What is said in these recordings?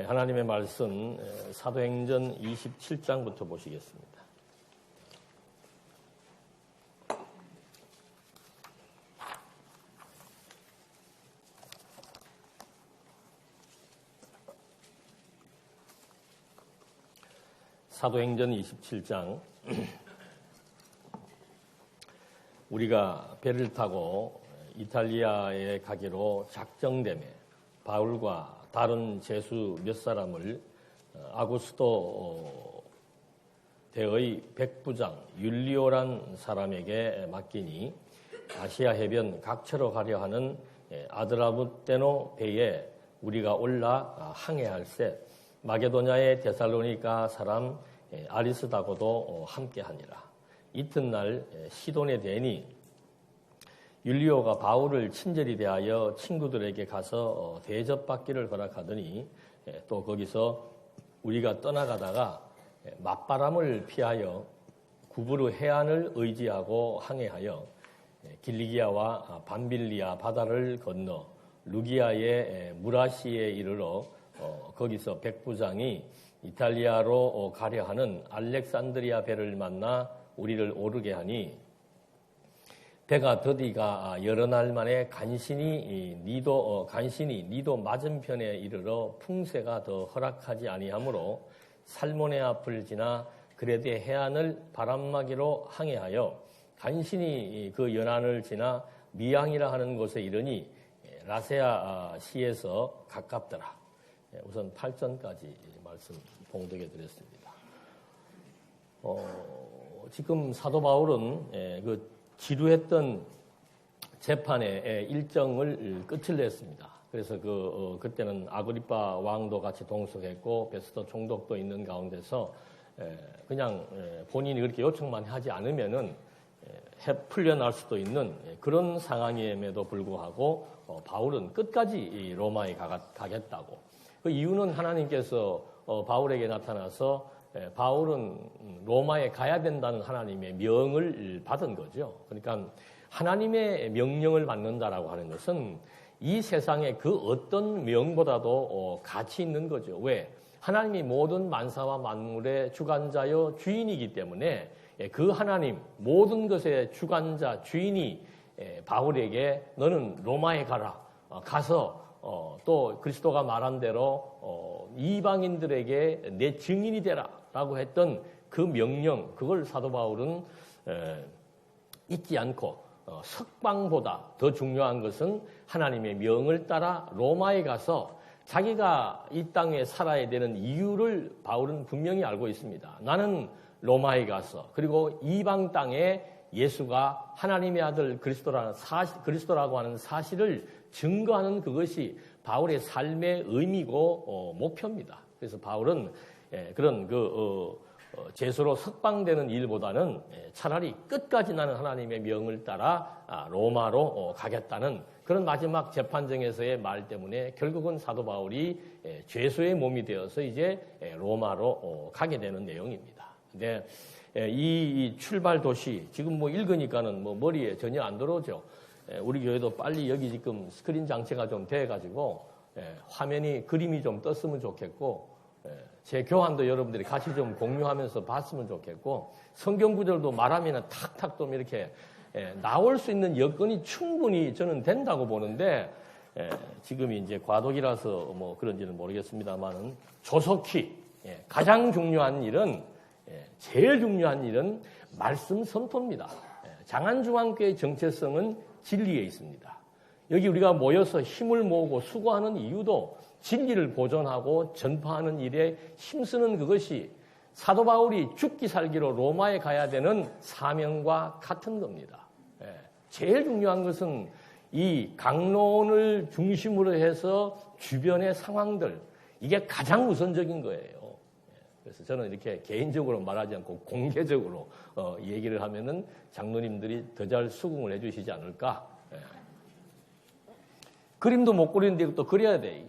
하나님의 말씀 사도행전 27장부터 보시겠습니다. 사도행전 27장 우리가 배를 타고 이탈리아에 가기로 작정되매 바울과 다른 제수 몇 사람을 아구스도 대의 백부장 율리오란 사람에게 맡기니 아시아 해변 각처로 가려 하는 아드라무떼노 배에 우리가 올라 항해할세 마게도냐의 데살로니가 사람 아리스다고도 함께하니라. 이튿날 시돈에 대니 율리오가 바울을 친절히 대하여 친구들에게 가서 대접받기를 허락하더니 또 거기서 우리가 떠나가다가 맞바람을 피하여 구브르 해안을 의지하고 항해하여 길리기아와 밤빌리아 바다를 건너 루기아의 무라시에 이르러 거기서 백부장이 이탈리아로 가려 하는 알렉산드리아 배를 만나 우리를 오르게 하니 배가 더디가 여러 날 만에 간신히 니도 맞은편에 이르러 풍세가 더 허락하지 아니하므로 살모네 앞을 지나 그레데 해안을 바람막이로 항해하여 간신히 그 연안을 지나 미앙이라 하는 곳에 이르니 라세아 시에서 가깝더라. 우선 8절까지 말씀 봉독해 드렸습니다. 지금 사도 바울은 그 지루했던 재판의 일정을 끝을 냈습니다. 그래서 그때는 아그리파 왕도 같이 동석했고 베스도 총독도 있는 가운데서 그냥 본인이 그렇게 요청만 하지 않으면은 풀려날 수도 있는 그런 상황임에도 불구하고 바울은 끝까지 로마에 가겠다고. 그 이유는 하나님께서 바울에게 나타나서 바울은 로마에 가야 된다는 하나님의 명을 받은 거죠. 그러니까 하나님의 명령을 받는다라고 하는 것은 이 세상의 그 어떤 명보다도 가치 있는 거죠. 왜? 하나님이 모든 만사와 만물의 주관자요 주인이기 때문에 그 하나님 모든 것의 주관자 주인이 바울에게 너는 로마에 가라. 가서 또 그리스도가 말한 대로 이방인들에게 내 증인이 되라라고 했던 그 명령, 그걸 사도 바울은 잊지 않고 석방보다 더 중요한 것은 하나님의 명을 따라 로마에 가서 자기가 이 땅에 살아야 되는 이유를 바울은 분명히 알고 있습니다. 나는 로마에 가서 그리고 이방 땅에 예수가 하나님의 아들 그리스도라고 하는 사실을 증거하는 그것이 바울의 삶의 의미고 목표입니다. 그래서 바울은 그런 제수로 석방되는 일보다는 차라리 끝까지 나는 하나님의 명을 따라 로마로 가겠다는 그런 마지막 재판정에서의 말 때문에 결국은 사도 바울이 죄수의 몸이 되어서 이제 로마로 가게 되는 내용입니다. 근데 이 출발 도시 지금 읽으니까는 머리에 전혀 안 들어오죠. 우리 교회도 빨리 여기 지금 스크린 장치가 좀 돼가지고 화면이 그림이 좀 떴으면 좋겠고 제 교환도 여러분들이 같이 좀 공유하면서 봤으면 좋겠고 성경 구절도 말하면 탁탁 좀 이렇게 나올 수 있는 여건이 충분히 저는 된다고 보는데 지금이 이제 과도기라서 그런지는 모르겠습니다만은 조속히 가장 중요한 일은 제일 중요한 일은 말씀 선포입니다. 장안중앙교회의 정체성은 진리에 있습니다. 여기 우리가 모여서 힘을 모으고 수고하는 이유도 진리를 보존하고 전파하는 일에 힘쓰는 그것이 사도 바울이 죽기 살기로 로마에 가야 되는 사명과 같은 겁니다. 제일 중요한 것은 이 강론을 중심으로 해서 주변의 상황들, 이게 가장 우선적인 거예요. 그래서 저는 이렇게 개인적으로 말하지 않고 공개적으로 얘기를 하면은 장로님들이 더 잘 수긍을 해주시지 않을까. 그림도 못 그리는데 또 그려야 돼.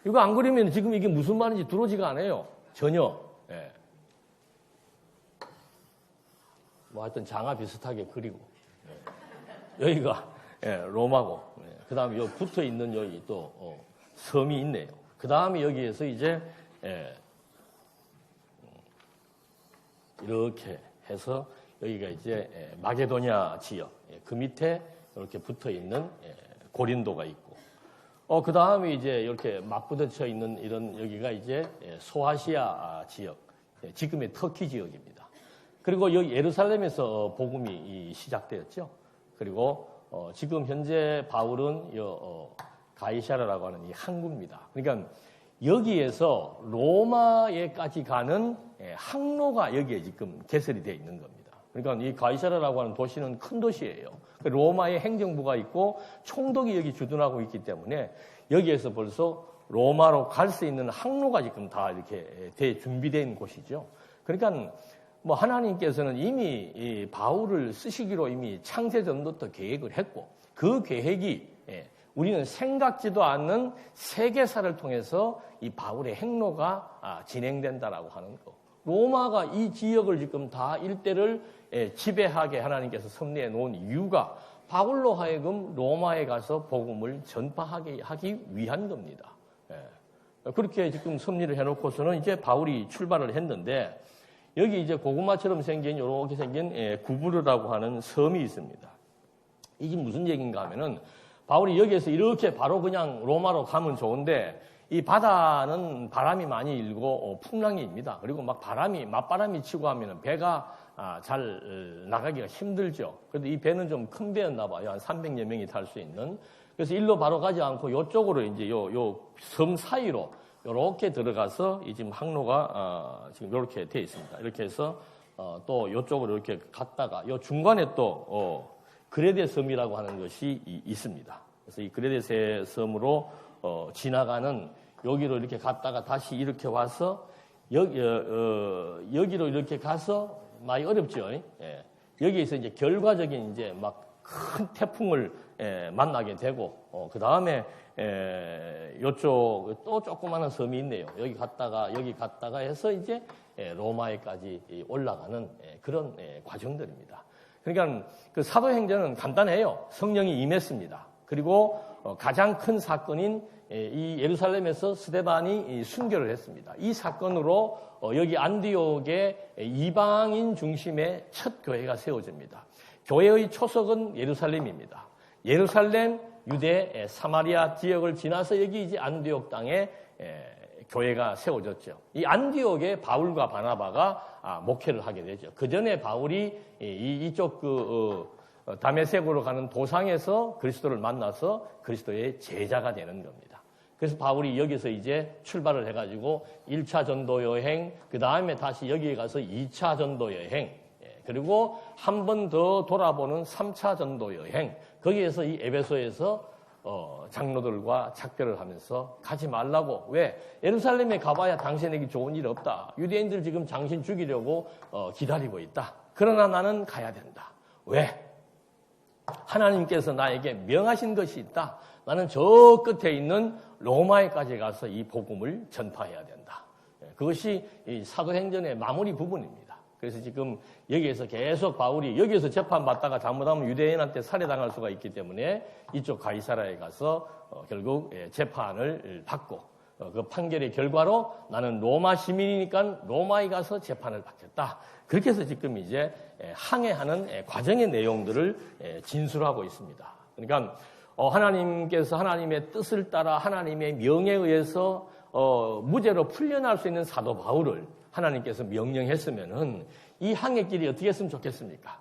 이거 안 그리면 지금 이게 무슨 말인지 들어오지가 않아요. 전혀. 하여튼 장화 비슷하게 그리고. 여기가 로마고. 그 다음에 여기 붙어 있는 여기 또 섬이 있네요. 그 다음에 여기에서 이제 이렇게 해서 여기가 이제 마게도냐 지역, 그 밑에 이렇게 붙어 있는 고린도가 있고, 그 다음에 이제 이렇게 맞부딪혀 있는 이런 여기가 이제 소아시아 지역, 지금의 터키 지역입니다. 그리고 여기 예루살렘에서 복음이 시작되었죠. 그리고 지금 현재 바울은 가이사랴라고 하는 이 항구입니다. 그러니까 여기에서 로마에까지 가는 항로가 여기에 지금 개설이 되어 있는 겁니다. 그러니까 이 가이사랴라고 하는 도시는 큰 도시예요. 로마의 행정부가 있고 총독이 여기 주둔하고 있기 때문에 여기에서 벌써 로마로 갈 수 있는 항로가 지금 다 이렇게 준비된 곳이죠. 그러니까 뭐 하나님께서는 이미 이 바울을 쓰시기로 이미 창세전부터 계획을 했고, 그 계획이 우리는 생각지도 않는 세계사를 통해서 이 바울의 행로가 진행된다라고 하는 거. 로마가 이 지역을 지금 다 일대를 지배하게 하나님께서 섭리해 놓은 이유가 바울로 하여금 로마에 가서 복음을 전파하게 하기 위한 겁니다. 그렇게 지금 섭리를 해놓고서는 이제 바울이 출발을 했는데, 여기 이제 고구마처럼 생긴 이렇게 생긴 구부르라고 하는 섬이 있습니다. 이게 무슨 얘기인가 하면은 바울이 여기에서 이렇게 바로 그냥 로마로 가면 좋은데, 이 바다는 바람이 많이 일고 풍랑이입니다. 그리고 막 맞바람이 치고 하면은 배가 잘 나가기가 힘들죠. 그래도 이 배는 좀 큰 배였나 봐요. 한 300여 명이 탈 수 있는. 그래서 일로 바로 가지 않고 이쪽으로 이제 요 섬 사이로 이렇게 들어가서 이 지금 항로가 지금 이렇게 돼 있습니다. 이렇게 해서 또 이쪽으로 이렇게 갔다가 요 중간에 또 그레데 섬이라고 하는 것이 있습니다. 그래서 이 그레데 섬으로 지나가는, 여기로 이렇게 갔다가 다시 이렇게 와서 여기로 이렇게 가서 많이 어렵죠. 예. 여기에서 이제 결과적인 이제 막 큰 태풍을 만나게 되고, 그 다음에 요쪽 또 조그마한 섬이 있네요. 여기 갔다가 해서 이제 로마에까지 올라가는 그런 과정들입니다. 그러니까 그 사도행전은 간단해요. 성령이 임했습니다. 그리고 가장 큰 사건인 이 예루살렘에서 스데반이 순교를 했습니다. 이 사건으로 여기 안디옥의 이방인 중심의 첫 교회가 세워집니다. 교회의 초석은 예루살렘입니다. 예루살렘, 유대, 사마리아 지역을 지나서 여기 이제 안디옥 땅에 교회가 세워졌죠. 이 안디옥에 바울과 바나바가 목회를 하게 되죠. 그 전에 바울이 이쪽 다메섹으로 가는 도상에서 그리스도를 만나서 그리스도의 제자가 되는 겁니다. 그래서 바울이 여기서 이제 출발을 해가지고 1차 전도 여행, 그 다음에 다시 여기에 가서 2차 전도 여행, 그리고 한 번 더 돌아보는 3차 전도 여행, 거기에서 이 에베소에서 장로들과 작별을 하면서 가지 말라고. 왜? 예루살렘에 가봐야 당신에게 좋은 일 없다. 유대인들 지금 당신 죽이려고 기다리고 있다. 그러나 나는 가야 된다. 왜? 하나님께서 나에게 명하신 것이 있다. 나는 저 끝에 있는 로마에까지 가서 이 복음을 전파해야 된다. 그것이 이 사도행전의 마무리 부분입니다. 그래서 지금 여기에서 계속 바울이 여기에서 재판받다가 잘못하면 유대인한테 살해당할 수가 있기 때문에 이쪽 가이사랴에 가서 결국 재판을 받고, 그 판결의 결과로 나는 로마 시민이니까 로마에 가서 재판을 받겠다. 그렇게 해서 지금 이제 항해하는 과정의 내용들을 진술하고 있습니다. 그러니까 하나님께서 하나님의 뜻을 따라 하나님의 명에 의해서 무죄로 풀려날 수 있는 사도 바울을 하나님께서 명령했으면은 이 항해길이 어떻게 했으면 좋겠습니까?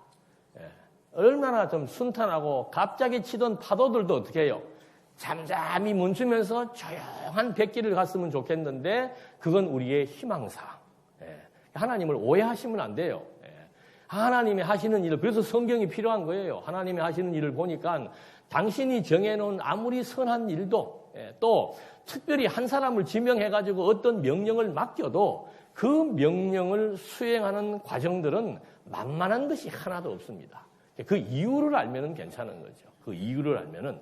얼마나 좀 순탄하고 갑자기 치던 파도들도 어떻게 해요? 잠잠히 멈추면서 조용한 뱃길을 갔으면 좋겠는데 그건 우리의 희망사. 하나님을 오해하시면 안 돼요. 하나님이 하시는 일을, 그래서 성경이 필요한 거예요. 하나님이 하시는 일을 보니까 당신이 정해놓은 아무리 선한 일도, 또 특별히 한 사람을 지명해가지고 어떤 명령을 맡겨도 그 명령을 수행하는 과정들은 만만한 것이 하나도 없습니다. 그 이유를 알면은 괜찮은 거죠. 그 이유를 알면은.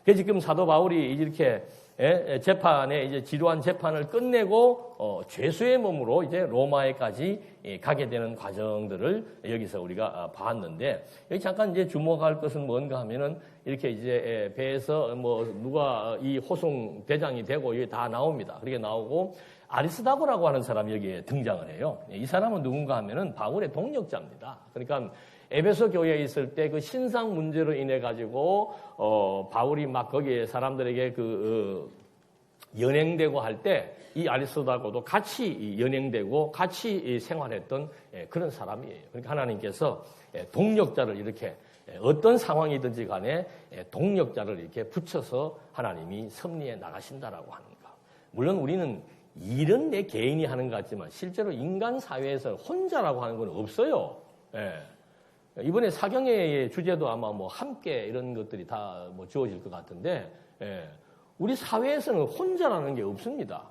그래서 지금 사도 바울이 이렇게 재판에 이제 지루한 재판을 끝내고 죄수의 몸으로 이제 로마에까지 가게 되는 과정들을 여기서 우리가 봤는데, 여기 잠깐 이제 주목할 것은 뭔가 하면은 이렇게 이제 배에서 뭐 누가 이 호송 대장이 되고 이게 다 나옵니다. 그렇게 나오고 아리스다고라고 하는 사람이 여기에 등장을 해요. 이 사람은 누군가 하면은 바울의 동력자입니다. 그러니까 에베소 교회에 있을 때 그 신상 문제로 인해 가지고 바울이 막 거기에 사람들에게 연행되고 할 때 이 아리스도하고도 같이 연행되고 같이 생활했던 그런 사람이에요. 그러니까 하나님께서 동력자를 이렇게 어떤 상황이든지 간에 동력자를 이렇게 붙여서 하나님이 섭리해 나가신다라고 하는 거. 물론 우리는 일은 내 개인이 하는 것 같지만 실제로 인간 사회에서 혼자라고 하는 건 없어요. 이번에 사경회의 주제도 아마 뭐 함께 이런 것들이 다 뭐 주어질 것 같은데, 우리 사회에서는 혼자라는 게 없습니다.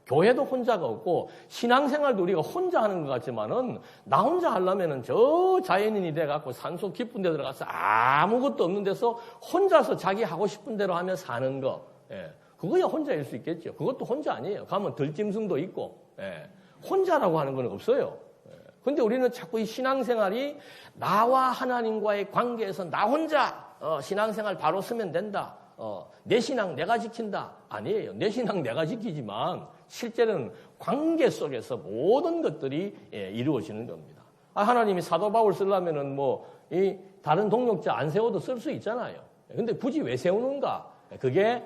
교회도 혼자가 없고 신앙생활도 우리가 혼자 하는 것 같지만은 나 혼자 하려면은 저 자연인이 돼갖고 산속 깊은 데 들어가서 아무것도 없는 데서 혼자서 자기 하고 싶은 대로 하며 사는 거, 그거야 혼자일 수 있겠죠. 그것도 혼자 아니에요. 가면 들짐승도 있고, 혼자라고 하는 건 없어요. 근데 우리는 자꾸 이 신앙생활이 나와 하나님과의 관계에서 나 혼자 신앙생활 바로 쓰면 된다. 내 신앙 내가 지킨다. 아니에요. 내 신앙 내가 지키지만 실제는 관계 속에서 모든 것들이 이루어지는 겁니다. 하나님이 사도 바울 쓰려면은 뭐 이 다른 동력자 안 세워도 쓸 수 있잖아요. 근데 굳이 왜 세우는가? 그게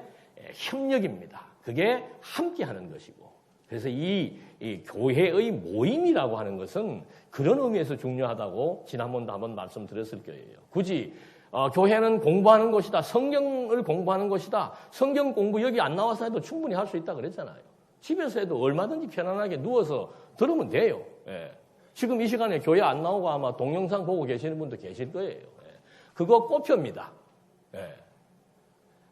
협력입니다. 그게 함께 하는 것이고. 그래서 이 교회의 모임이라고 하는 것은 그런 의미에서 중요하다고 지난번도 한번 말씀드렸을 거예요. 굳이 교회는 공부하는 곳이다. 성경을 공부하는 곳이다. 성경 공부 여기 안 나와서 해도 충분히 할 수 있다 그랬잖아요. 집에서 해도 얼마든지 편안하게 누워서 들으면 돼요. 지금 이 시간에 교회 안 나오고 아마 동영상 보고 계시는 분도 계실 거예요. 그거 꽃표입니다.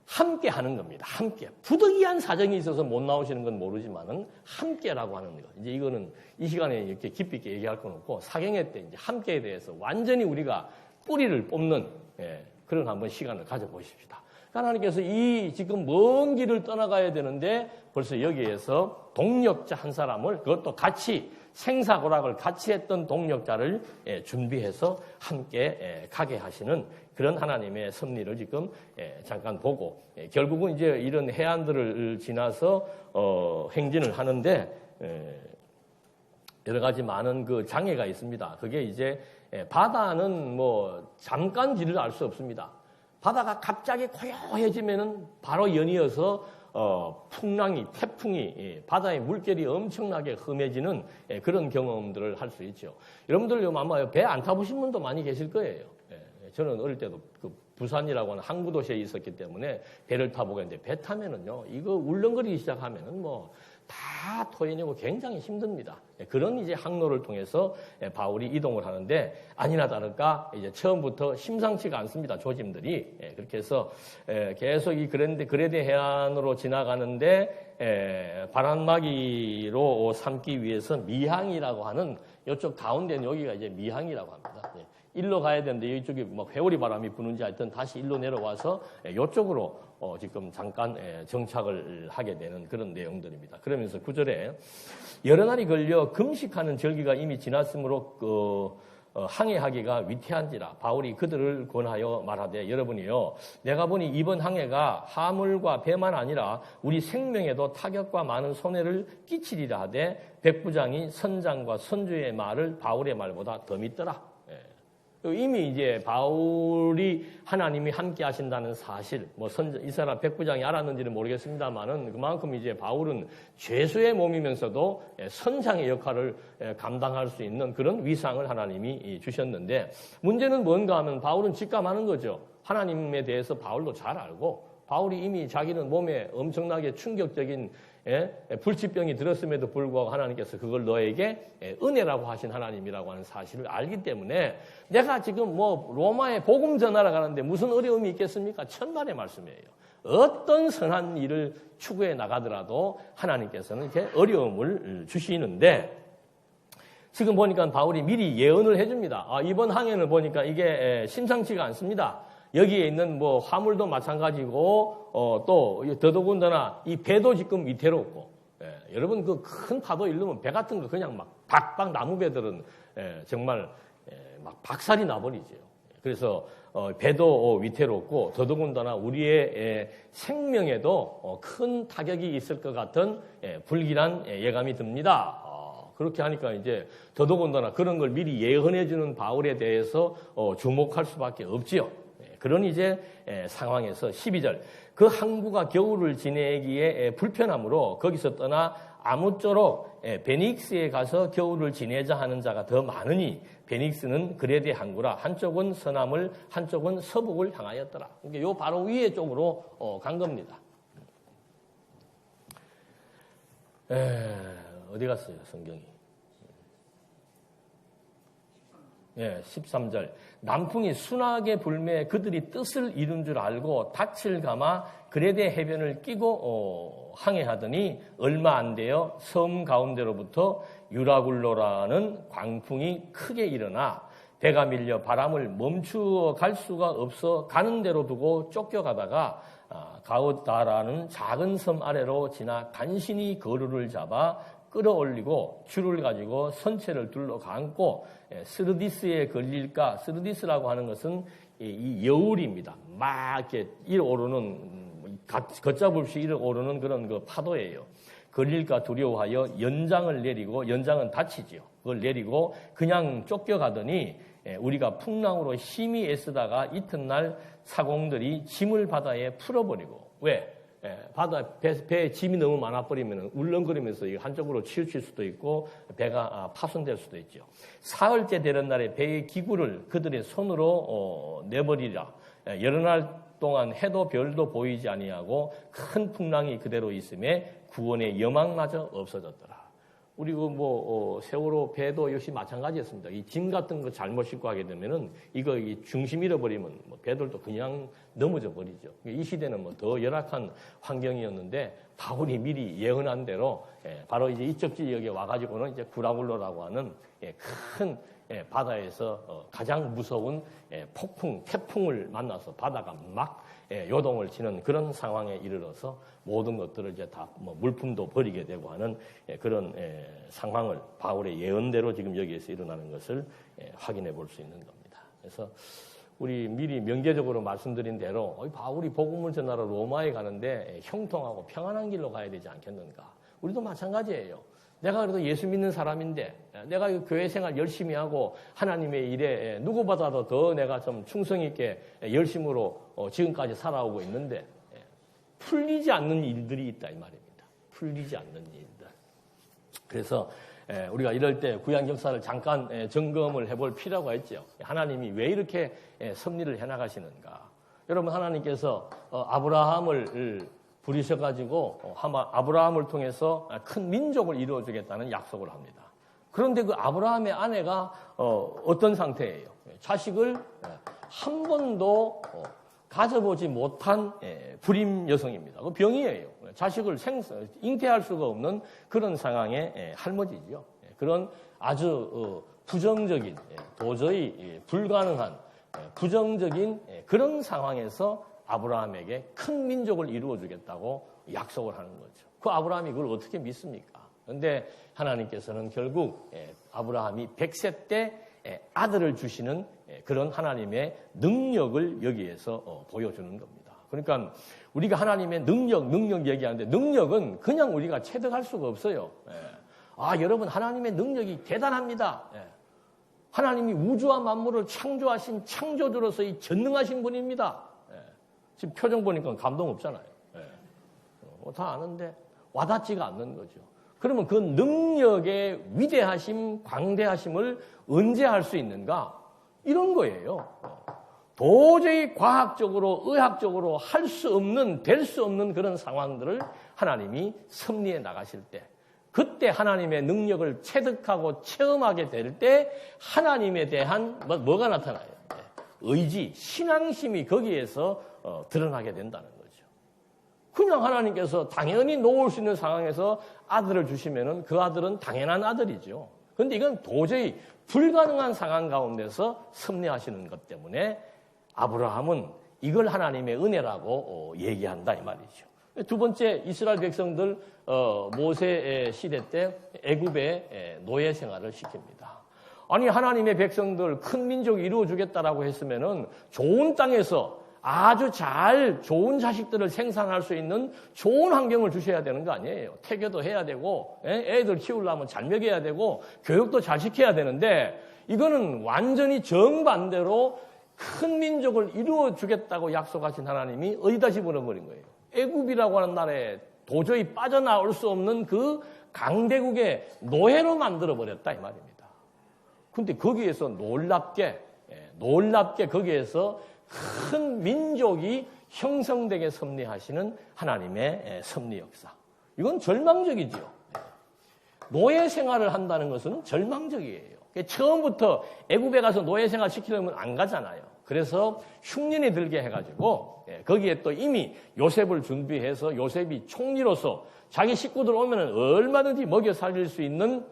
함께 하는 겁니다. 함께. 부득이한 사정이 있어서 못 나오시는 건 모르지만은 함께라고 하는 거. 이제 이거는 이 시간에 이렇게 깊이 있게 얘기할 건 없고 사경회 때 이제 함께에 대해서 완전히 우리가 뿌리를 뽑는 그런 한번 시간을 가져보십시다. 하나님께서 이 지금 먼 길을 떠나가야 되는데 벌써 여기에서 동력자 한 사람을 그것도 같이 생사고락을 같이 했던 동력자를 준비해서 함께 가게 하시는 그런 하나님의 섭리를 지금 잠깐 보고 결국은 이제 이런 해안들을 지나서 행진을 하는데 여러 가지 많은 그 장애가 있습니다. 그게 이제 바다는 뭐 잠깐 길을 알 수 없습니다. 바다가 갑자기 고요해지면은 바로 연이어서 풍랑이, 태풍이, 바다의 물결이 엄청나게 험해지는 그런 경험들을 할 수 있죠. 여러분들 아마 배 안 타보신 분도 많이 계실 거예요. 저는 어릴 때도 그 부산이라고 하는 항구 도시에 있었기 때문에 배를 타보고 했는데 배 타면은요, 이거 울렁거리기 시작하면은 뭐 다 토해내고 굉장히 힘듭니다. 그런 이제 항로를 통해서 바울이 이동을 하는데 아니나 다를까 이제 처음부터 심상치가 않습니다. 조짐들이. 그렇게 해서 계속 이 그레데 해안으로 지나가는데 바람막이로 삼기 위해서 미항이라고 하는 이쪽 가운데는 여기가 이제 미항이라고 합니다. 일로 가야 되는데 이쪽에 뭐 회오리 바람이 부는지 하여튼 다시 일로 내려와서 이쪽으로 지금 잠깐 정착을 하게 되는 그런 내용들입니다. 그러면서 9절에 여러 날이 걸려 금식하는 절기가 이미 지났으므로 항해하기가 위태한지라 바울이 그들을 권하여 말하되 여러분이요 내가 보니 이번 항해가 하물과 배만 아니라 우리 생명에도 타격과 많은 손해를 끼치리라 하되 백부장이 선장과 선주의 말을 바울의 말보다 더 믿더라. 이미 이제 바울이 하나님이 함께 하신다는 사실, 뭐 이 사람 백부장이 알았는지는 모르겠습니다만은 그만큼 이제 바울은 죄수의 몸이면서도 선장의 역할을 감당할 수 있는 그런 위상을 하나님이 주셨는데 문제는 뭔가 하면 바울은 직감하는 거죠. 하나님에 대해서 바울도 잘 알고 바울이 이미 자기는 몸에 엄청나게 충격적인 불치병이 들었음에도 불구하고 하나님께서 그걸 너에게 은혜라고 하신 하나님이라고 하는 사실을 알기 때문에 내가 지금 뭐 로마에 복음 전하러 가는데 무슨 어려움이 있겠습니까? 천만의 말씀이에요. 어떤 선한 일을 추구해 나가더라도 하나님께서는 이렇게 어려움을 주시는데 지금 보니까 바울이 미리 예언을 해줍니다. 이번 항해를 보니까 이게 심상치가 않습니다. 여기에 있는 뭐 화물도 마찬가지고 또 더더군다나 이 배도 지금 위태롭고 여러분 그 큰 파도 일르면 배 같은 거 그냥 막 박박 나무 배들은 정말 막 박살이 나버리죠. 그래서 배도 위태롭고 더더군다나 우리의 생명에도 큰 타격이 있을 것 같은 불길한 예감이 듭니다. 그렇게 하니까 이제 더더군다나 그런 걸 미리 예언해주는 바울에 대해서 주목할 수밖에 없지요. 그런 이제 상황에서 12절 그 항구가 겨울을 지내기에 불편하므로 거기서 떠나 아무쪼록 베닉스에 가서 겨울을 지내자 하는 자가 더 많으니 베닉스는 그레데 항구라 한쪽은 서남을 한쪽은 서북을 향하였더라. 그러니까 요 바로 위에 쪽으로 간 겁니다. 어디 갔어요 성경이? 13절 남풍이 순하게 불매 그들이 뜻을 이룬 줄 알고 닻을 감아 그레데 해변을 끼고 항해하더니 얼마 안 되어 섬 가운데로부터 유라굴로라는 광풍이 크게 일어나 배가 밀려 바람을 멈추어 갈 수가 없어 가는 대로 두고 쫓겨가다가 가우다라는 작은 섬 아래로 지나 간신히 거루를 잡아 끌어올리고 줄을 가지고 선체를 둘러 감고 스르디스에 걸릴까. 스르디스라고 하는 것은 이 여울입니다. 막 이렇게 일어오르는 걷잡을 수 일어오르는 그런 그 파도예요. 걸릴까 두려워하여 연장을 내리고 연장은 다치지요. 그걸 내리고 그냥 쫓겨가더니 우리가 풍랑으로 힘이 애쓰다가 이튿날 사공들이 짐을 바다에 풀어버리고 왜? 바다 배에 짐이 너무 많아버리면 울렁거리면서 한쪽으로 치우칠 수도 있고 배가 파손될 수도 있죠. 사흘째 되는 날에 배의 기구를 그들의 손으로 내버리라. 여러 날 동안 해도 별도 보이지 아니하고 큰 풍랑이 그대로 있음에 구원의 여망마저 없어졌더라. 우리 세월호 배도 역시 마찬가지였습니다. 이 짐 같은 거 잘못 싣고 하게 되면은 이거 중심 잃어버리면 배들도 그냥 넘어져 버리죠. 이 시대는 더 열악한 환경이었는데 바울이 미리 예언한 대로 바로 이제 이쪽 지역에 와가지고는 이제 구라굴로라고 하는 큰 바다에서 가장 무서운 폭풍, 태풍을 만나서 바다가 막 요동을 치는 그런 상황에 이르러서 모든 것들을 이제 다 물품도 버리게 되고 하는 그런 상황을 바울의 예언대로 지금 여기에서 일어나는 것을 확인해 볼 수 있는 겁니다. 그래서 우리 미리 명제적으로 말씀드린 대로 바울이 복음을 전하러 로마에 가는데 형통하고 평안한 길로 가야 되지 않겠는가? 우리도 마찬가지예요. 내가 그래도 예수 믿는 사람인데 내가 교회 생활 열심히 하고 하나님의 일에 누구보다도 더 내가 좀 충성 있게 열심으로 지금까지 살아오고 있는데 풀리지 않는 일들이 있다 이 말입니다. 풀리지 않는 일들. 그래서 우리가 이럴 때 구약 역사를 잠깐 점검을 해볼 필요가 있죠. 하나님이 왜 이렇게 섭리를 해나가시는가. 여러분 하나님께서 아브라함을 부르셔가지고 아브라함을 통해서 큰 민족을 이루어주겠다는 약속을 합니다. 그런데 그 아브라함의 아내가 어떤 상태예요? 자식을 한 번도 가져보지 못한 불임 여성입니다. 그 병이에요. 자식을 잉태할 수가 없는 그런 상황의 할머니죠. 그런 아주 부정적인, 도저히 불가능한 부정적인 그런 상황에서 아브라함에게 큰 민족을 이루어주겠다고 약속을 하는 거죠. 그 아브라함이 그걸 어떻게 믿습니까? 그런데 하나님께서는 결국 아브라함이 100세 때 아들을 주시는 그런 하나님의 능력을 여기에서 보여주는 겁니다. 그러니까 우리가 하나님의 능력 얘기하는데 능력은 그냥 우리가 체득할 수가 없어요. 여러분 하나님의 능력이 대단합니다. 하나님이 우주와 만물을 창조하신 창조주로서의 전능하신 분입니다. 지금 표정 보니까 감동 없잖아요. 다 아는데 와닿지가 않는 거죠. 그러면 그 능력의 위대하심, 광대하심을 언제 할 수 있는가? 이런 거예요. 도저히 과학적으로, 의학적으로 할 수 없는, 될 수 없는 그런 상황들을 하나님이 섭리해 나가실 때, 그때 하나님의 능력을 체득하고 체험하게 될 때 하나님에 대한 뭐가 나타나요? 의지, 신앙심이 거기에서 드러나게 된다는 거죠. 그냥 하나님께서 당연히 놓을 수 있는 상황에서 아들을 주시면은 그 아들은 당연한 아들이죠. 그런데 이건 도저히 불가능한 상황 가운데서 섭리하시는 것 때문에 아브라함은 이걸 하나님의 은혜라고 얘기한다 이 말이죠. 두 번째, 이스라엘 백성들 모세 시대 때 애굽의 노예 생활을 시킵니다. 아니 하나님의 백성들 큰 민족이 이루어주겠다라고 했으면은 좋은 땅에서 아주 잘 좋은 자식들을 생산할 수 있는 좋은 환경을 주셔야 되는 거 아니에요. 태교도 해야 되고 애들 키우려면 잘 먹여야 되고 교육도 잘 시켜야 되는데 이거는 완전히 정반대로 큰 민족을 이루어주겠다고 약속하신 하나님이 어디다 집어넣어버린 거예요. 애굽이라고 하는 나라에 도저히 빠져나올 수 없는 그 강대국의 노예로 만들어버렸다 이 말입니다. 근데 거기에서 놀랍게 거기에서 큰 민족이 형성되게 섭리하시는 하나님의 섭리 역사. 이건 절망적이죠. 노예 생활을 한다는 것은 절망적이에요. 처음부터 애굽에 가서 노예 생활 시키려면 안 가잖아요. 그래서 흉년이 들게 해가지고 거기에 또 이미 요셉을 준비해서 요셉이 총리로서 자기 식구들 오면은 얼마든지 먹여 살릴 수 있는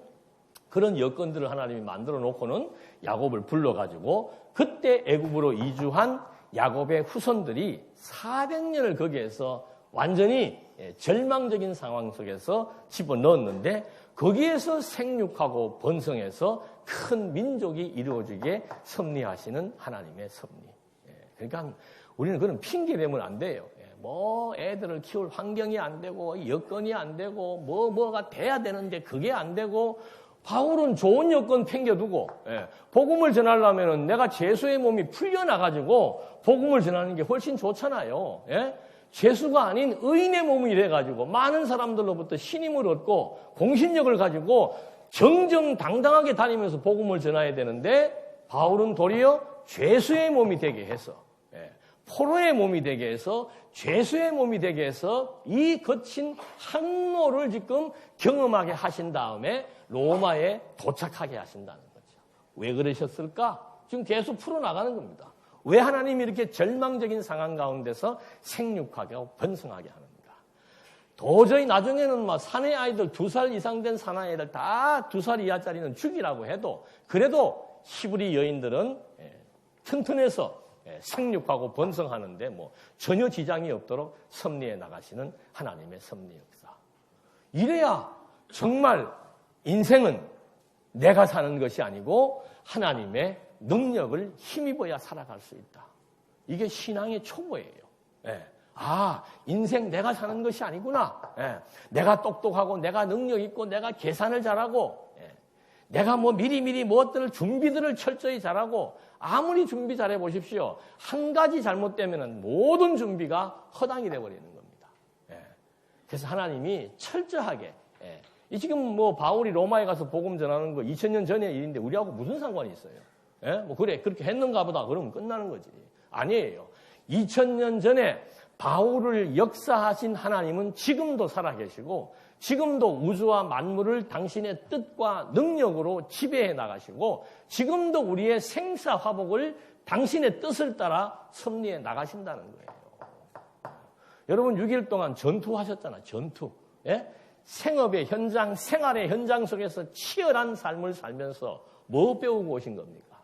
그런 여건들을 하나님이 만들어 놓고는 야곱을 불러가지고 그때 애굽으로 이주한 야곱의 후손들이 400년을 거기에서 완전히 절망적인 상황 속에서 집어넣었는데 거기에서 생육하고 번성해서 큰 민족이 이루어지게 섭리하시는 하나님의 섭리. 그러니까 우리는 그런 핑계 대면 안 돼요. 뭐 애들을 키울 환경이 안 되고 여건이 안 되고 뭐가 돼야 되는데 그게 안 되고 바울은 좋은 여건 팽겨두고 복음을 전하려면 내가 죄수의 몸이 풀려나가지고 복음을 전하는 게 훨씬 좋잖아요. 죄수가 아닌 의인의 몸이 이래가지고 많은 사람들로부터 신임을 얻고 공신력을 가지고 정정당당하게 다니면서 복음을 전해야 되는데 바울은 도리어 죄수의 몸이 되게 해서 포로의 몸이 되게 해서 죄수의 몸이 되게 해서 이 거친 항로를 지금 경험하게 하신 다음에 로마에 도착하게 하신다는 거죠. 왜 그러셨을까? 지금 계속 풀어나가는 겁니다. 왜 하나님이 이렇게 절망적인 상황 가운데서 생육하게 하고 번성하게 하는가? 도저히 나중에는 막 사내 아이들 2살 이상 된 사내 아이들 다 2살 이하짜리는 죽이라고 해도 그래도 히브리 여인들은 튼튼해서 생육하고 번성하는데 뭐 전혀 지장이 없도록 섭리해 나가시는 하나님의 섭리 역사. 이래야 정말 인생은 내가 사는 것이 아니고 하나님의 능력을 힘입어야 살아갈 수 있다. 이게 신앙의 초보예요. 인생 내가 사는 것이 아니구나. 내가 똑똑하고 내가 능력 있고 내가 계산을 잘하고 내가 뭐 미리미리 무엇들을 준비들을 철저히 잘하고 아무리 준비 잘해 보십시오. 한 가지 잘못되면 모든 준비가 허당이 돼버리는 겁니다. 그래서 하나님이 철저하게 지금 뭐 바울이 로마에 가서 복음 전하는 거 2000년 전의 일인데 우리하고 무슨 상관이 있어요? 뭐 그래 그렇게 했는가 보다 그러면 끝나는 거지. 아니에요. 2000년 전에 바울을 역사하신 하나님은 지금도 살아계시고 지금도 우주와 만물을 당신의 뜻과 능력으로 지배해 나가시고 지금도 우리의 생사화복을 당신의 뜻을 따라 섭리해 나가신다는 거예요. 여러분 6일 동안 전투하셨잖아요. 전투. 생업의 현장, 생활의 현장 속에서 치열한 삶을 살면서 뭐 배우고 오신 겁니까?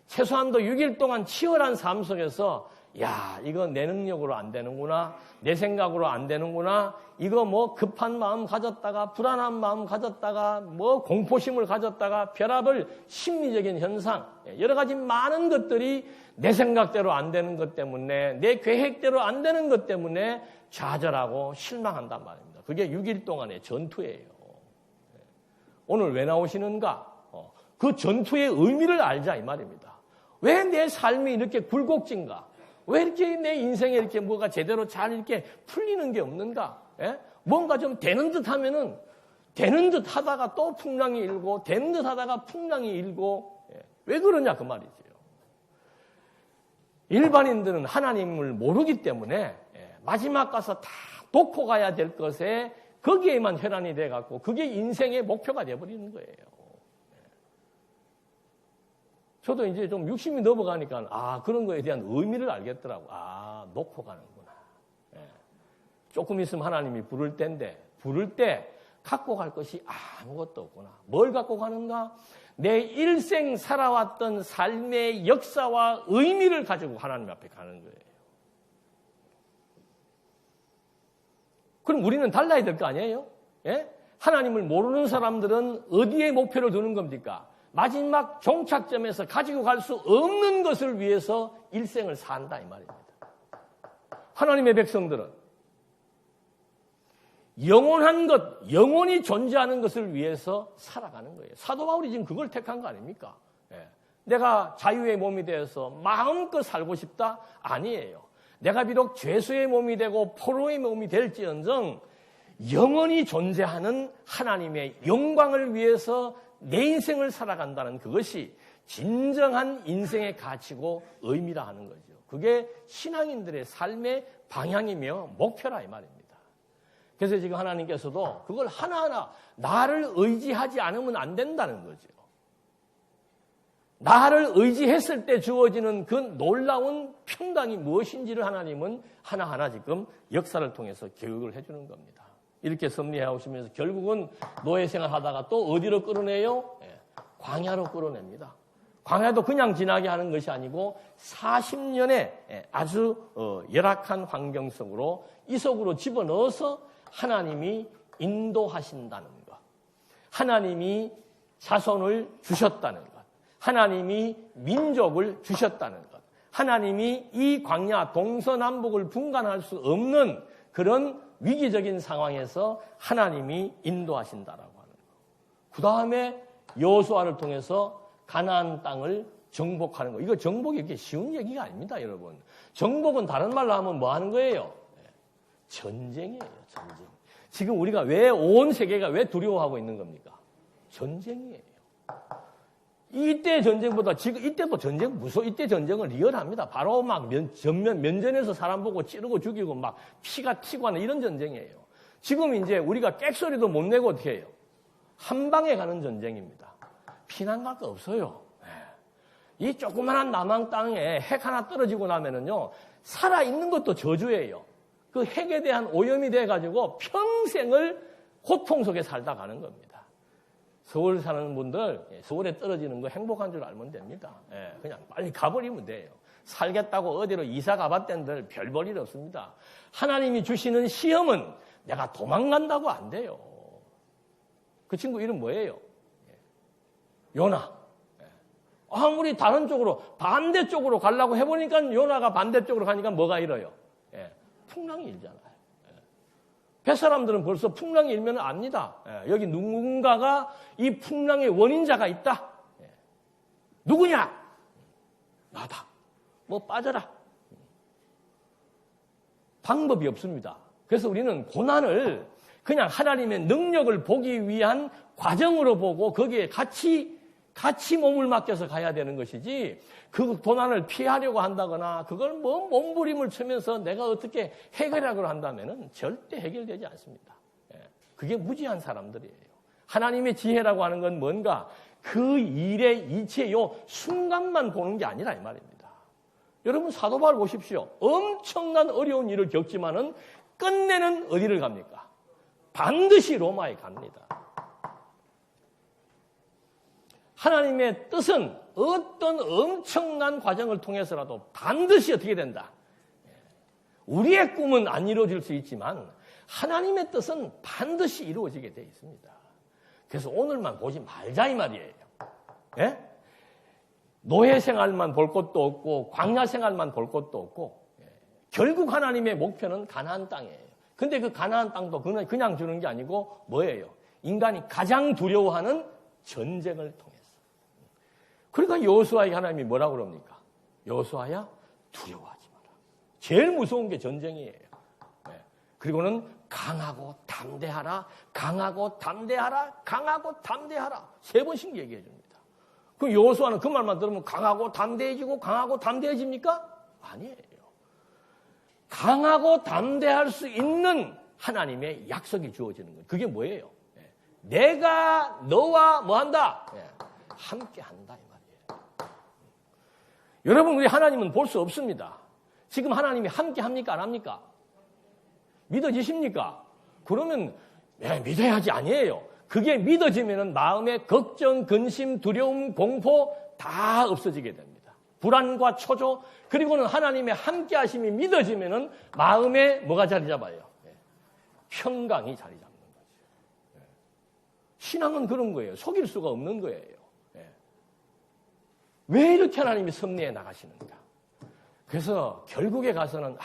최소한도 6일 동안 치열한 삶 속에서 이거 내 능력으로 안 되는구나. 내 생각으로 안 되는구나. 이거 뭐 급한 마음 가졌다가 불안한 마음 가졌다가 뭐 공포심을 가졌다가 별압을 심리적인 현상 여러 가지 많은 것들이 내 생각대로 안 되는 것 때문에 내 계획대로 안 되는 것 때문에 좌절하고 실망한단 말입니다. 그게 6일 동안의 전투예요. 오늘 왜 나오시는가? 그 전투의 의미를 알자 이 말입니다. 왜 내 삶이 이렇게 굴곡진가? 왜 이렇게 내 인생에 이렇게 뭐가 제대로 잘 이렇게 풀리는 게 없는가? 뭔가 좀 되는 듯 하면은 되는 듯 하다가 또 풍랑이 일고 되는 듯 하다가 풍랑이 일고 왜 그러냐 그 말이죠. 일반인들은 하나님을 모르기 때문에 마지막 가서 다 놓고 가야 될 것에 거기에만 혈안이 돼갖고 그게 인생의 목표가 돼버리는 거예요. 저도 이제 좀 60이 넘어가니까 그런 거에 대한 의미를 알겠더라고. 놓고 가는구나. 조금 있으면 하나님이 부를 때인데 부를 때 갖고 갈 것이 아무것도 없구나. 뭘 갖고 가는가? 내 일생 살아왔던 삶의 역사와 의미를 가지고 하나님 앞에 가는 거예요. 그럼 우리는 달라야 될 거 아니에요? 예? 하나님을 모르는 사람들은 어디에 목표를 두는 겁니까? 마지막 종착점에서 가지고 갈 수 없는 것을 위해서 일생을 산다 이 말입니다. 하나님의 백성들은 영원한 것, 영원히 존재하는 것을 위해서 살아가는 거예요. 사도 바울이 지금 그걸 택한 거 아닙니까? 예. 내가 자유의 몸이 되어서 마음껏 살고 싶다? 아니에요. 내가 비록 죄수의 몸이 되고 포로의 몸이 될지언정 영원히 존재하는 하나님의 영광을 위해서 내 인생을 살아간다는 그것이 진정한 인생의 가치고 의미라 하는 거죠. 그게 신앙인들의 삶의 방향이며 목표라 이 말입니다. 그래서 지금 하나님께서도 그걸 하나하나 나를 의지하지 않으면 안 된다는 거죠. 나를 의지했을 때 주어지는 그 놀라운 평강이 무엇인지를 하나님은 하나하나 지금 역사를 통해서 교육을 해주는 겁니다. 이렇게 섭리해 오시면서 결국은 노예 생활하다가 또 어디로 끌어내요? 광야로 끌어냅니다. 광야도 그냥 지나게 하는 것이 아니고 40년의 아주 열악한 환경 속으로 이속으로 집어넣어서 하나님이 인도하신다는 것. 하나님이 자손을 주셨다는 것. 하나님이 민족을 주셨다는 것. 하나님이 이 광야 동서남북을 분간할 수 없는 그런 위기적인 상황에서 하나님이 인도하신다라고 하는 것. 그 다음에 여호수아를 통해서 가나안 땅을 정복하는 거. 이거 정복이 이렇게 쉬운 얘기가 아닙니다, 여러분. 정복은 다른 말로 하면 뭐 하는 거예요? 전쟁이에요, 전쟁. 지금 우리가 왜 온 세계가 왜 두려워하고 있는 겁니까? 전쟁이에요. 이때 전쟁보다 지금 이때도 전쟁 무서워. 이때 전쟁은 리얼합니다. 바로 막 면전에서 사람 보고 찌르고 죽이고 막 피가 튀고 하는 이런 전쟁이에요. 지금 이제 우리가 꽥소리도 못 내고 어떻게 해요? 한 방에 가는 전쟁입니다. 피난 갈 거 없어요. 이 조그만한 남한 땅에 핵 하나 떨어지고 나면은요, 살아있는 것도 저주예요. 그 핵에 대한 오염이 돼가지고 평생을 고통 속에 살다 가는 겁니다. 서울 사는 분들, 서울에 떨어지는 거 행복한 줄 알면 됩니다. 그냥 빨리 가버리면 돼요. 살겠다고 어디로 이사 가봤던들 별 볼 일 없습니다. 하나님이 주시는 시험은 내가 도망간다고 안 돼요. 그 친구 이름 뭐예요? 요나. 아무리 다른 쪽으로, 반대쪽으로 가려고 해보니까 요나가 반대쪽으로 가니까 뭐가 일어요? 풍랑이 일잖아요. 뱃사람들은 벌써 풍랑이 일면 압니다. 여기 누군가가 이 풍랑의 원인자가 있다. 누구냐? 나다. 뭐 빠져라. 방법이 없습니다. 그래서 우리는 고난을 그냥 하나님의 능력을 보기 위한 과정으로 보고 거기에 같이 몸을 맡겨서 가야 되는 것이지 그 고난을 피하려고 한다거나 그걸 뭐 몸부림을 치면서 내가 어떻게 해결하려고 한다면은 절대 해결되지 않습니다. 그게 무지한 사람들이에요. 하나님의 지혜라고 하는 건 뭔가 그 일의 이치의 요 순간만 보는 게 아니라 이 말입니다. 여러분 사도 바울 보십시오. 엄청난 어려운 일을 겪지만은 끝내는 어디를 갑니까? 반드시 로마에 갑니다. 하나님의 뜻은 어떤 엄청난 과정을 통해서라도 반드시 어떻게 된다? 우리의 꿈은 안 이루어질 수 있지만 하나님의 뜻은 반드시 이루어지게 되어 있습니다. 그래서 오늘만 보지 말자 이 말이에요. 예? 노예 생활만 볼 것도 없고 광야 생활만 볼 것도 없고 결국 하나님의 목표는 가나안 땅이에요. 근데 그 가나안 땅도 그냥 주는 게 아니고 뭐예요? 인간이 가장 두려워하는 전쟁을 통해서. 그러니까 여호수아에게 하나님이 뭐라고 그럽니까? 여호수아야 두려워하지 마라. 제일 무서운 게 전쟁이에요. 그리고는 강하고 담대하라, 강하고 담대하라, 강하고 담대하라. 3번씩 얘기해 줍니다. 그럼 여호수아는 그 말만 들으면 강하고 담대해지고 강하고 담대해집니까? 아니에요. 강하고 담대할 수 있는 하나님의 약속이 주어지는 거예요. 그게 뭐예요? 내가 너와 뭐한다? 함께 한다 이 말이에요. 여러분 우리 하나님은 볼 수 없습니다. 지금 하나님이 함께 합니까? 안 합니까? 믿어지십니까? 그러면 믿어야지 아니에요. 그게 믿어지면은 마음의 걱정, 근심, 두려움, 공포 다 없어지게 됩니다. 불안과 초조, 그리고는 하나님의 함께 하심이 믿어지면은 마음에 뭐가 자리 잡아요? 평강이 자리 잡는 거죠. 신앙은 그런 거예요. 속일 수가 없는 거예요. 왜 이렇게 하나님이 섭리해 나가시는가? 그래서 결국에 가서는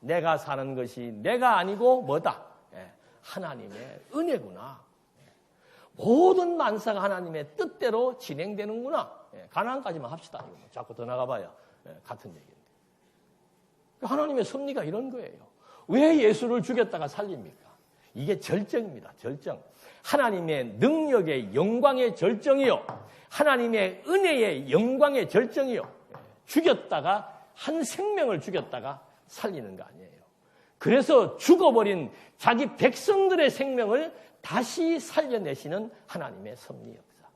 내가 사는 것이 내가 아니고 뭐다? 하나님의 은혜구나. 모든 만사가 하나님의 뜻대로 진행되는구나. 가나안까지만 합시다. 자꾸 더 나가봐야 같은 얘기인데. 하나님의 섭리가 이런 거예요. 왜 예수를 죽였다가 살립니까? 이게 절정입니다. 절정. 하나님의 능력의 영광의 절정이요. 하나님의 은혜의 영광의 절정이요. 죽였다가 한 생명을 죽였다가 살리는 거 아니에요. 그래서 죽어버린 자기 백성들의 생명을 다시 살려내시는 하나님의 섭리 역사.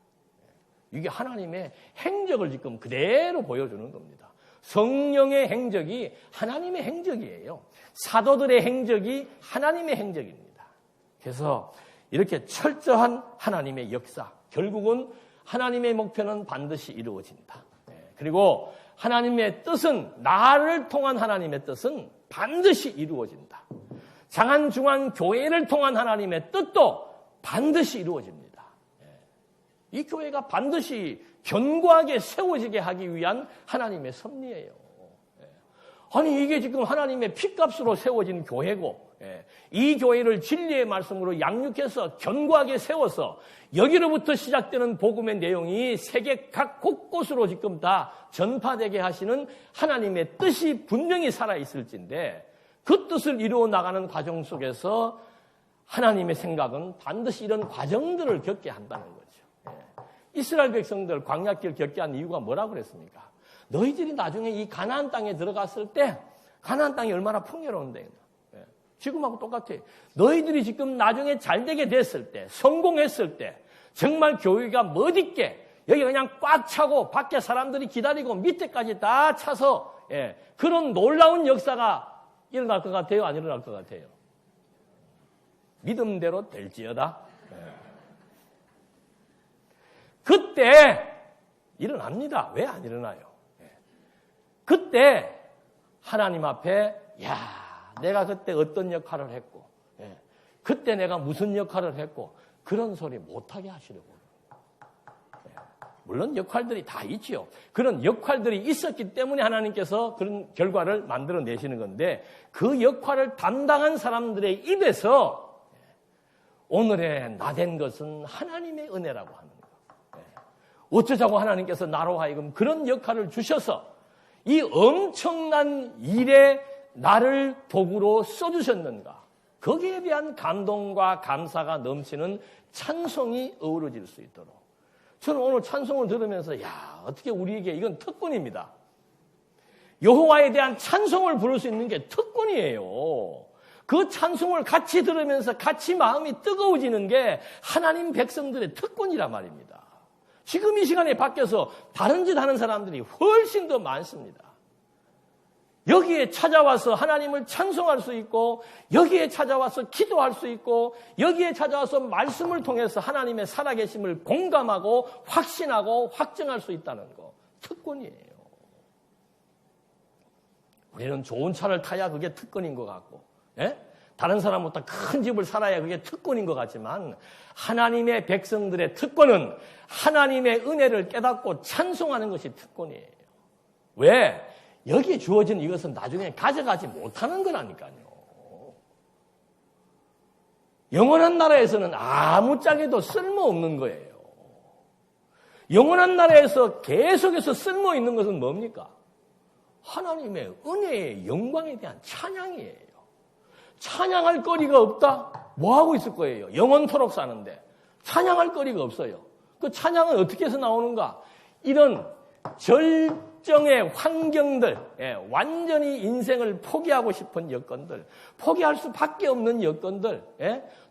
이게 하나님의 행적을 지금 그대로 보여주는 겁니다. 성령의 행적이 하나님의 행적이에요. 사도들의 행적이 하나님의 행적입니다. 그래서 이렇게 철저한 하나님의 역사, 결국은 하나님의 목표는 반드시 이루어진다. 그리고 하나님의 뜻은, 나를 통한 하나님의 뜻은 반드시 이루어진다. 장안, 중안, 교회를 통한 하나님의 뜻도 반드시 이루어집니다. 이 교회가 반드시 견고하게 세워지게 하기 위한 하나님의 섭리예요. 아니, 이게 지금 하나님의 핏값으로 세워진 교회고, 이 교회를 진리의 말씀으로 양육해서 견고하게 세워서 여기로부터 시작되는 복음의 내용이 세계 각 곳곳으로 지금 다 전파되게 하시는 하나님의 뜻이 분명히 살아있을진데, 그 뜻을 이루어 나가는 과정 속에서 하나님의 생각은 반드시 이런 과정들을 겪게 한다는 거죠. 이스라엘 백성들 광야길 겪게 한 이유가 뭐라고 그랬습니까? 너희들이 나중에 이 가나안 땅에 들어갔을 때 가나안 땅이 얼마나 풍요로운데, 지금하고 똑같아요. 너희들이 지금 나중에 잘 되게 됐을 때, 성공했을 때, 정말 교회가 멋있게 여기 그냥 꽉 차고 밖에 사람들이 기다리고 밑에까지 다 차서 그런 놀라운 역사가 일어날 것 같아요? 안 일어날 것 같아요? 믿음대로 될지어다. 그때 일어납니다. 왜 안 일어나요? 그때 하나님 앞에 내가 그때 어떤 역할을 했고, 그때 내가 무슨 역할을 했고, 그런 소리 못하게 하시려고. 물론 역할들이 다 있지요. 그런 역할들이 있었기 때문에 하나님께서 그런 결과를 만들어내시는 건데, 그 역할을 담당한 사람들의 입에서 오늘의 나 된 것은 하나님의 은혜라고 하는 거예요. 어쩌자고 하나님께서 나로 하여금 그런 역할을 주셔서 이 엄청난 일에 나를 도구로 써주셨는가. 거기에 대한 감동과 감사가 넘치는 찬송이 어우러질 수 있도록. 저는 오늘 찬송을 들으면서 어떻게 우리에게 이건 특권입니다. 여호와에 대한 찬송을 부를 수 있는 게 특권이에요. 그 찬송을 같이 들으면서 같이 마음이 뜨거워지는 게 하나님 백성들의 특권이란 말입니다. 지금 이 시간에 밖에서 다른 짓 하는 사람들이 훨씬 더 많습니다. 여기에 찾아와서 하나님을 찬송할 수 있고, 여기에 찾아와서 기도할 수 있고, 여기에 찾아와서 말씀을 통해서 하나님의 살아계심을 공감하고 확신하고 확증할 수 있다는 거, 특권이에요. 우리는 좋은 차를 타야 그게 특권인 것 같고, 다른 사람보다 큰 집을 살아야 그게 특권인 것 같지만, 하나님의 백성들의 특권은 하나님의 은혜를 깨닫고 찬송하는 것이 특권이에요. 왜? 여기에 주어진 이것은 나중에 가져가지 못하는 거라니까요. 영원한 나라에서는 아무짝에도 쓸모없는 거예요. 영원한 나라에서 계속해서 쓸모있는 것은 뭡니까? 하나님의 은혜의 영광에 대한 찬양이에요. 찬양할 거리가 없다? 뭐 하고 있을 거예요? 영원토록 사는데 찬양할 거리가 없어요. 그 찬양은 어떻게 해서 나오는가? 이런 절정의 환경들, 완전히 인생을 포기하고 싶은 여건들, 포기할 수밖에 없는 여건들,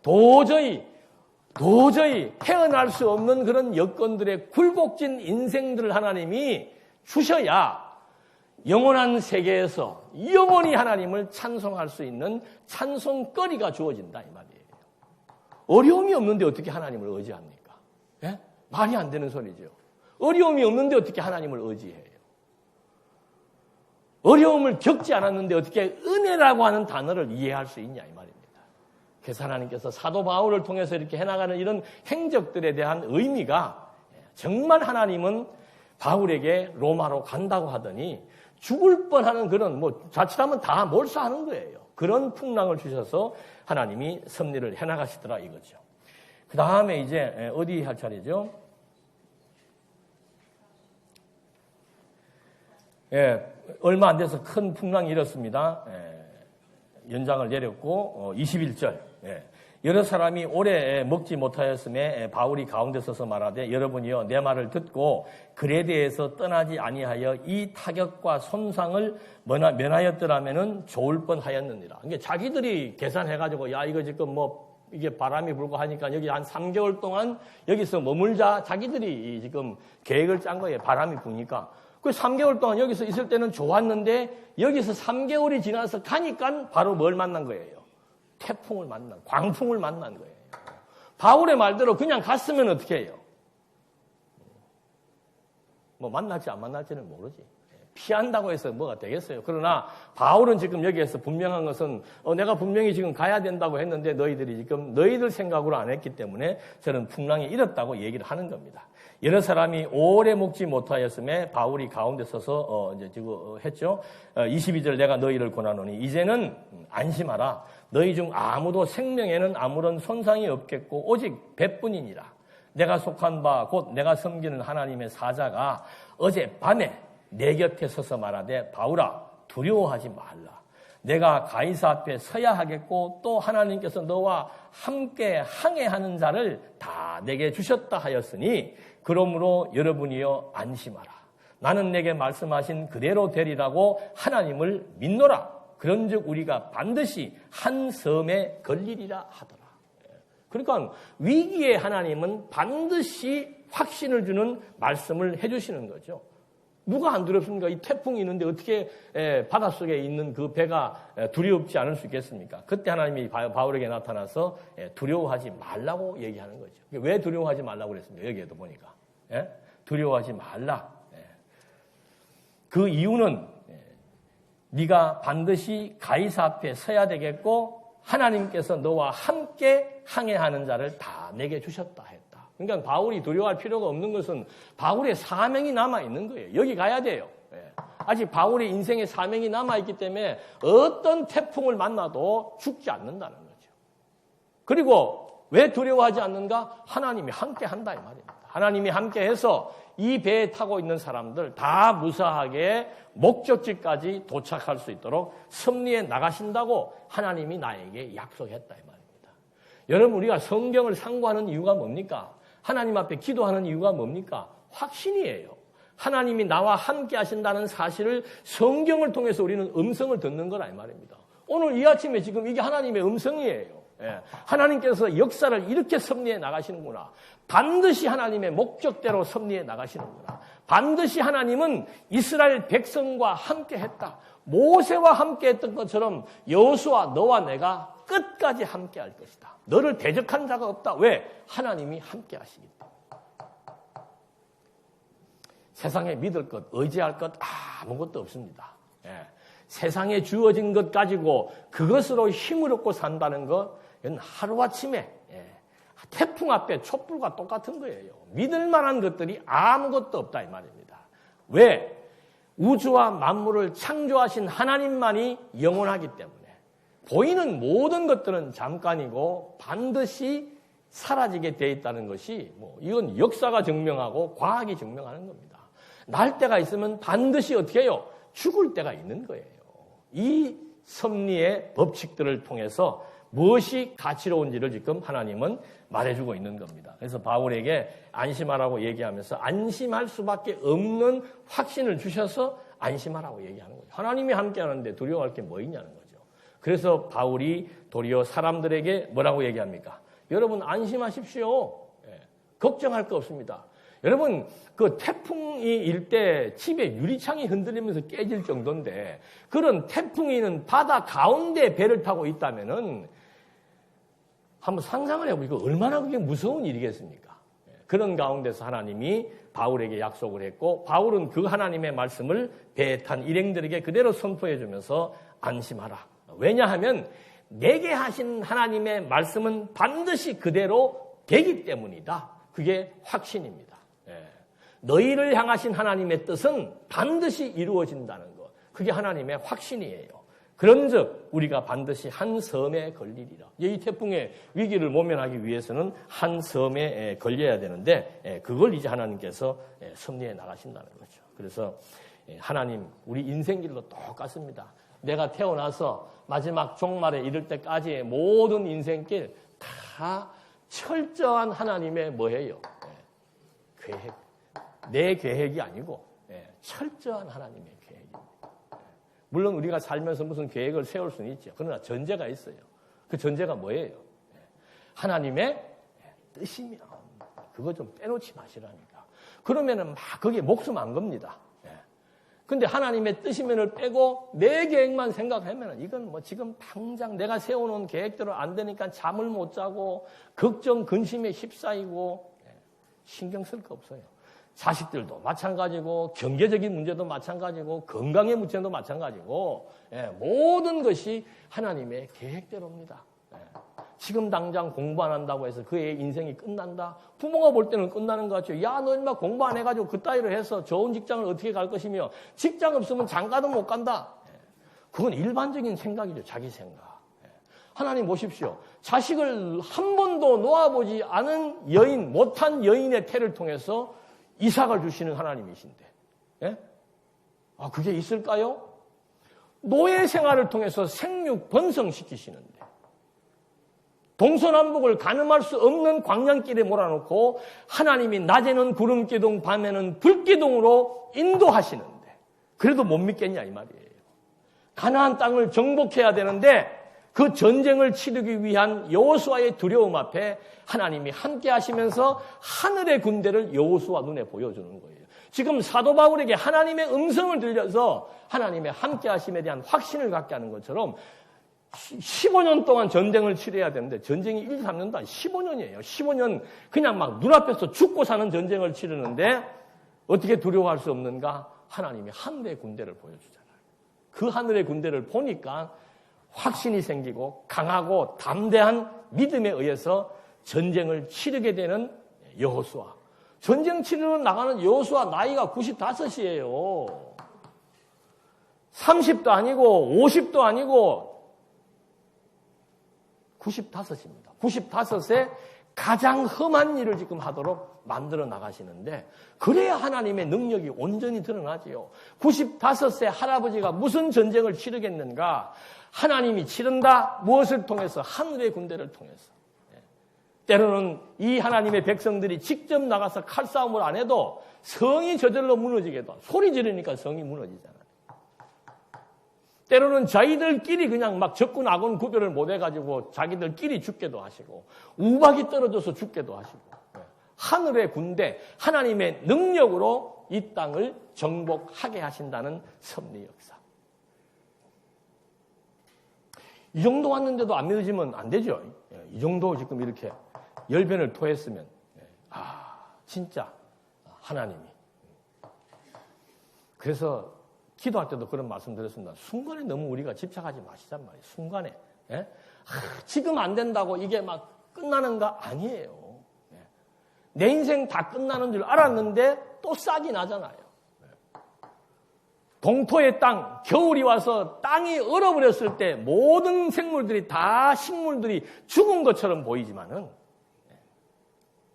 도저히 헤어날 수 없는 그런 여건들의 굴곡진 인생들을 하나님이 주셔야 영원한 세계에서 영원히 하나님을 찬송할 수 있는 찬송거리가 주어진다 이 말이에요. 어려움이 없는데 어떻게 하나님을 의지합니까? 예? 말이 안 되는 소리죠. 어려움이 없는데 어떻게 하나님을 의지해요? 어려움을 겪지 않았는데 어떻게 은혜라고 하는 단어를 이해할 수 있냐 이 말입니다. 그래서 하나님께서 사도 바울을 통해서 이렇게 해나가는 이런 행적들에 대한 의미가 정말 하나님은 바울에게 로마로 간다고 하더니 죽을 뻔하는 그런 자칫하면 다 몰사하는 거예요. 그런 풍랑을 주셔서 하나님이 섭리를 해나가시더라 이거죠. 그 다음에 이제 어디 할 차례죠? 얼마 안 돼서 큰 풍랑이 일었습니다. 연장을 내렸고 21절 여러 사람이 오래 먹지 못하였음에 바울이 가운데 서서 말하되 여러분이여 내 말을 듣고 글에 대해서 떠나지 아니하여 이 타격과 손상을 면하였더라면은 좋을 뻔하였느니라. 그러니까 자기들이 계산해가지고 야 이거 지금 이게 바람이 불고 하니까 여기 한 3개월 동안 여기서 머물자 자기들이 지금 계획을 짠 거예요. 바람이 부니까. 그 3개월 동안 여기서 있을 때는 좋았는데 여기서 3개월이 지나서 가니까 바로 뭘 만난 거예요? 태풍을 광풍을 만난 거예요. 바울의 말대로 그냥 갔으면 어떻게 해요? 만날지 안 만날지는 모르지. 피한다고 해서 뭐가 되겠어요. 그러나 바울은 지금 여기에서 분명한 것은 내가 분명히 지금 가야 된다고 했는데 너희들이 지금 너희들 생각으로 안 했기 때문에 저는 풍랑이 일었다고 얘기를 하는 겁니다. 여러 사람이 오래 먹지 못하였음에 바울이 가운데 서서 이제 지금 했죠. 22절 내가 너희를 권하노니 이제는 안심하라. 너희 중 아무도 생명에는 아무런 손상이 없겠고 오직 배뿐이니라. 내가 속한 바 곧 내가 섬기는 하나님의 사자가 어젯밤에 내 곁에 서서 말하되 바울아 두려워하지 말라. 내가 가이사 앞에 서야 하겠고 또 하나님께서 너와 함께 항해하는 자를 다 내게 주셨다 하였으니 그러므로 여러분이여 안심하라. 나는 내게 말씀하신 그대로 되리라고 하나님을 믿노라. 그런즉 우리가 반드시 한 섬에 걸리리라 하더라. 그러니까 위기에 하나님은 반드시 확신을 주는 말씀을 해주시는 거죠. 누가 안 두렵습니까? 이 태풍이 있는데 어떻게 바닷속에 있는 그 배가 두렵지 않을 수 있겠습니까? 그때 하나님이 바울에게 나타나서 두려워하지 말라고 얘기하는 거죠. 왜 두려워하지 말라고 그랬습니까? 여기에도 보니까. 두려워하지 말라. 그 이유는 네가 반드시 가이사 앞에 서야 되겠고 하나님께서 너와 함께 항해하는 자를 다 내게 주셨다 했다. 그러니까 바울이 두려워할 필요가 없는 것은 바울의 사명이 남아있는 거예요. 여기 가야 돼요. 아직 바울의 인생의 사명이 남아있기 때문에 어떤 태풍을 만나도 죽지 않는다는 거죠. 그리고 왜 두려워하지 않는가? 하나님이 함께 한다 이 말입니다. 하나님이 함께 해서 이 배에 타고 있는 사람들 다 무사하게 목적지까지 도착할 수 있도록 섭리에 나가신다고 하나님이 나에게 약속했다 이 말입니다. 여러분 우리가 성경을 상고하는 이유가 뭡니까? 하나님 앞에 기도하는 이유가 뭡니까? 확신이에요. 하나님이 나와 함께 하신다는 사실을 성경을 통해서 우리는 음성을 듣는 거라 이 말입니다. 오늘 이 아침에 지금 이게 하나님의 음성이에요. 하나님께서 역사를 이렇게 섭리해 나가시는구나. 반드시 하나님의 목적대로 섭리해 나가시는구나. 반드시 하나님은 이스라엘 백성과 함께 했다. 모세와 함께 했던 것처럼 여호수아 너와 내가 끝까지 함께 할 것이다. 너를 대적한 자가 없다. 왜? 하나님이 함께 하시기 때문에. 세상에 믿을 것, 의지할 것 아무것도 없습니다. 세상에 주어진 것 가지고 그것으로 힘을 얻고 산다는 것, 이건 하루아침에 태풍 앞에 촛불과 똑같은 거예요. 믿을 만한 것들이 아무것도 없다 이 말입니다. 왜? 우주와 만물을 창조하신 하나님만이 영원하기 때문에 보이는 모든 것들은 잠깐이고 반드시 사라지게 돼 있다는 것이 이건 역사가 증명하고 과학이 증명하는 겁니다. 날 때가 있으면 반드시 어떻게 해요? 죽을 때가 있는 거예요. 이 섭리의 법칙들을 통해서 무엇이 가치로운지를 지금 하나님은 말해주고 있는 겁니다. 그래서 바울에게 안심하라고 얘기하면서 안심할 수밖에 없는 확신을 주셔서 안심하라고 얘기하는 거죠. 하나님이 함께하는데 두려워할 게 뭐 있냐는 거죠. 그래서 바울이 도리어 사람들에게 뭐라고 얘기합니까? 여러분 안심하십시오. 걱정할 거 없습니다. 여러분 그 태풍이 일 때 집에 유리창이 흔들리면서 깨질 정도인데 그런 태풍이 있는 바다 가운데 배를 타고 있다면은 한번 상상을 해보니까 얼마나 그게 무서운 일이겠습니까? 그런 가운데서 하나님이 바울에게 약속을 했고 바울은 그 하나님의 말씀을 배에 탄 일행들에게 그대로 선포해 주면서 안심하라. 왜냐하면 내게 하신 하나님의 말씀은 반드시 그대로 되기 때문이다. 그게 확신입니다. 너희를 향하신 하나님의 뜻은 반드시 이루어진다는 것. 그게 하나님의 확신이에요. 그런즉 우리가 반드시 한 섬에 걸리리라. 이 태풍의 위기를 모면하기 위해서는 한 섬에 걸려야 되는데 그걸 이제 하나님께서 섭리해 나가신다는 거죠. 그래서 하나님 우리 인생길도 똑같습니다. 내가 태어나서 마지막 종말에 이를 때까지의 모든 인생길 다 철저한 하나님의 뭐예요? 계획. 내 계획이 아니고 철저한 하나님의 계획입니다. 물론 우리가 살면서 무슨 계획을 세울 수는 있죠. 그러나 전제가 있어요. 그 전제가 뭐예요? 하나님의 뜻이면 그거 좀 빼놓지 마시라니까. 그러면은 막 거기에 목숨 안 겁니다. 근데 하나님의 뜻이면을 빼고 내 계획만 생각하면 이건 뭐 지금 당장 내가 세워놓은 계획대로 안 되니까 잠을 못 자고 걱정, 근심에 휩싸이고 신경 쓸 거 없어요. 자식들도 마찬가지고 경제적인 문제도 마찬가지고 건강의 문제도 마찬가지고 모든 것이 하나님의 계획대로입니다. 지금 당장 공부 안 한다고 해서 그의 인생이 끝난다? 부모가 볼 때는 끝나는 것 같죠. 야, 너 인마 공부 안 해가지고 그따위로 해서 좋은 직장을 어떻게 갈 것이며 직장 없으면 장가도 못 간다. 그건 일반적인 생각이죠. 자기 생각. 하나님 보십시오. 자식을 한 번도 놓아보지 않은 여인, 못한 여인의 태를 통해서 이삭을 주시는 하나님이신데, 그게 있을까요? 노예 생활을 통해서 생육 번성시키시는데, 동서남북을 가늠할 수 없는 광양길에 몰아놓고 하나님이 낮에는 구름기둥, 밤에는 불기둥으로 인도하시는데, 그래도 못 믿겠냐 이 말이에요. 가나안 땅을 정복해야 되는데 그 전쟁을 치르기 위한 여호수아의 두려움 앞에 하나님이 함께 하시면서 하늘의 군대를 여호수아 눈에 보여주는 거예요. 지금 사도 바울에게 하나님의 음성을 들려서 하나님의 함께 하심에 대한 확신을 갖게 하는 것처럼 15년 동안 전쟁을 치러야 되는데 전쟁이 1, 3년도 아니고 15년이에요. 15년 그냥 막 눈앞에서 죽고 사는 전쟁을 치르는데 어떻게 두려워할 수 없는가? 하나님이 하늘의 군대를 보여주잖아요. 그 하늘의 군대를 보니까 확신이 생기고 강하고 담대한 믿음에 의해서 전쟁을 치르게 되는 여호수아. 전쟁 치르러 나가는 여호수아 나이가 95이에요. 30도 아니고 50도 아니고 95입니다. 95세 가장 험한 일을 지금 하도록 만들어 나가시는데 그래야 하나님의 능력이 온전히 드러나지요. 95세 할아버지가 무슨 전쟁을 치르겠는가? 하나님이 치른다. 무엇을 통해서? 하늘의 군대를 통해서. 때로는 이 하나님의 백성들이 직접 나가서 칼싸움을 안 해도 성이 저절로 무너지게도 소리 지르니까 성이 무너지잖아요. 때로는 자기들끼리 그냥 막 적군 악군 구별을 못 해가지고 자기들끼리 죽게도 하시고 우박이 떨어져서 죽게도 하시고 하늘의 군대, 하나님의 능력으로 이 땅을 정복하게 하신다는 섭리 역사. 이 정도 왔는데도 안 믿어지면 안 되죠. 이 정도 지금 이렇게 열변을 토했으면 진짜 하나님이. 그래서 기도할 때도 그런 말씀 드렸습니다. 순간에 너무 우리가 집착하지 마시단 말이에요. 순간에. 지금 안 된다고 이게 막 끝나는가? 아니에요. 내 인생 다 끝나는 줄 알았는데 또 싹이 나잖아요. 동토의 땅, 겨울이 와서 땅이 얼어버렸을 때 모든 생물들이 다 식물들이 죽은 것처럼 보이지만은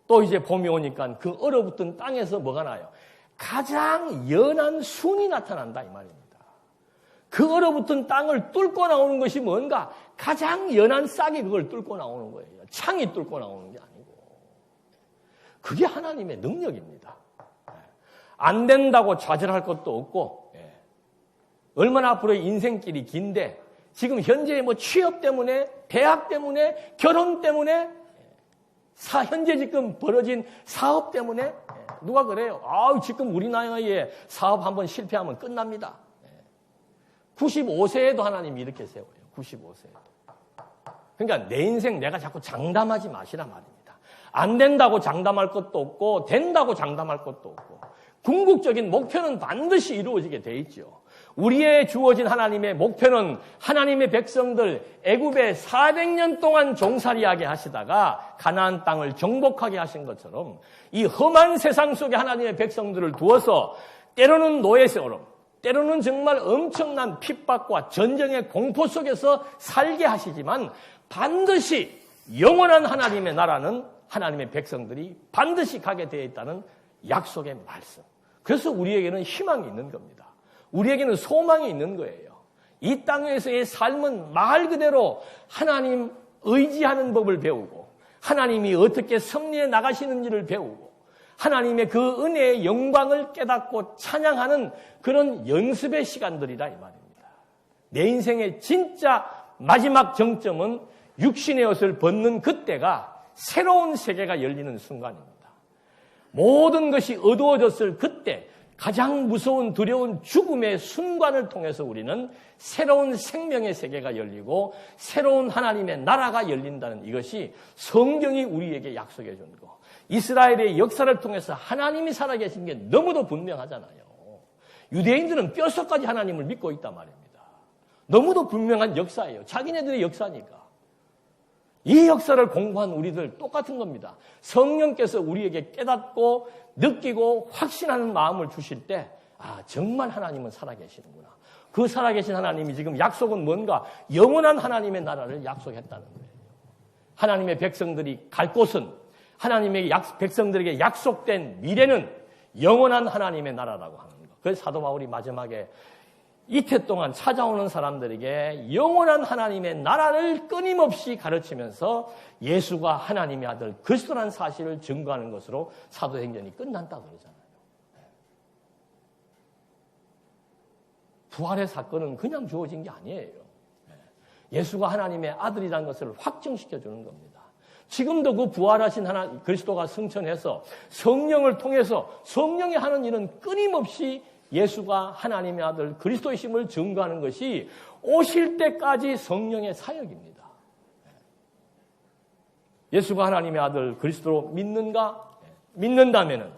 또 이제 봄이 오니까 그 얼어붙은 땅에서 뭐가 나요? 가장 연한 순이 나타난다 이 말입니다. 그 얼어붙은 땅을 뚫고 나오는 것이 뭔가? 가장 연한 싹이 그걸 뚫고 나오는 거예요. 창이 뚫고 나오는 게 아니고. 그게 하나님의 능력입니다. 안 된다고 좌절할 것도 없고 얼마나 앞으로 인생길이 긴데 지금 현재 뭐 취업 때문에 대학 때문에 결혼 때문에 현재 지금 벌어진 사업 때문에 누가 그래요? 지금 우리 나이에 사업 한번 실패하면 끝납니다. 95세에도 하나님이 이렇게 세워요. 95세에도. 그러니까 내 인생 내가 자꾸 장담하지 마시라 말입니다. 안 된다고 장담할 것도 없고 된다고 장담할 것도 없고 궁극적인 목표는 반드시 이루어지게 돼 있죠. 우리의 주어진 하나님의 목표는 하나님의 백성들 애굽에 400년 동안 종살이하게 하시다가 가나안 땅을 정복하게 하신 것처럼 이 험한 세상 속에 하나님의 백성들을 두어서 때로는 노예 생활로 때로는 정말 엄청난 핍박과 전쟁의 공포 속에서 살게 하시지만 반드시 영원한 하나님의 나라는 하나님의 백성들이 반드시 가게 되어 있다는 약속의 말씀. 그래서 우리에게는 희망이 있는 겁니다. 우리에게는 소망이 있는 거예요. 이 땅에서의 삶은 말 그대로 하나님 의지하는 법을 배우고 하나님이 어떻게 섭리해 나가시는지를 배우고 하나님의 그 은혜의 영광을 깨닫고 찬양하는 그런 연습의 시간들이라 이 말입니다. 내 인생의 진짜 마지막 정점은 육신의 옷을 벗는 그때가 새로운 세계가 열리는 순간입니다. 모든 것이 어두워졌을 그때 가장 무서운 두려운 죽음의 순간을 통해서 우리는 새로운 생명의 세계가 열리고 새로운 하나님의 나라가 열린다는 이것이 성경이 우리에게 약속해 준 거. 이스라엘의 역사를 통해서 하나님이 살아계신 게 너무도 분명하잖아요. 유대인들은 뼛속까지 하나님을 믿고 있단 말입니다. 너무도 분명한 역사예요. 자기네들의 역사니까. 이 역사를 공부한 우리들 똑같은 겁니다. 성령께서 우리에게 깨닫고 느끼고 확신하는 마음을 주실 때 정말 하나님은 살아계시는구나. 그 살아계신 하나님이 지금 약속은 뭔가 영원한 하나님의 나라를 약속했다는 거예요. 하나님의 백성들이 갈 곳은 하나님의 백성들에게 약속된 미래는 영원한 하나님의 나라라고 하는 거. 그래서 사도 바울이 마지막에 이태 동안 찾아오는 사람들에게 영원한 하나님의 나라를 끊임없이 가르치면서 예수가 하나님의 아들 그리스도라는 사실을 증거하는 것으로 사도행전이 끝난다고 그러잖아요. 부활의 사건은 그냥 주어진 게 아니에요. 예수가 하나님의 아들이라는 것을 확증시켜주는 겁니다. 지금도 그 부활하신 그리스도가 승천해서 성령을 통해서 성령이 하는 일은 끊임없이 예수가 하나님의 아들 그리스도이심을 증거하는 것이 오실 때까지 성령의 사역입니다. 예수가 하나님의 아들 그리스도로 믿는가? 믿는다면은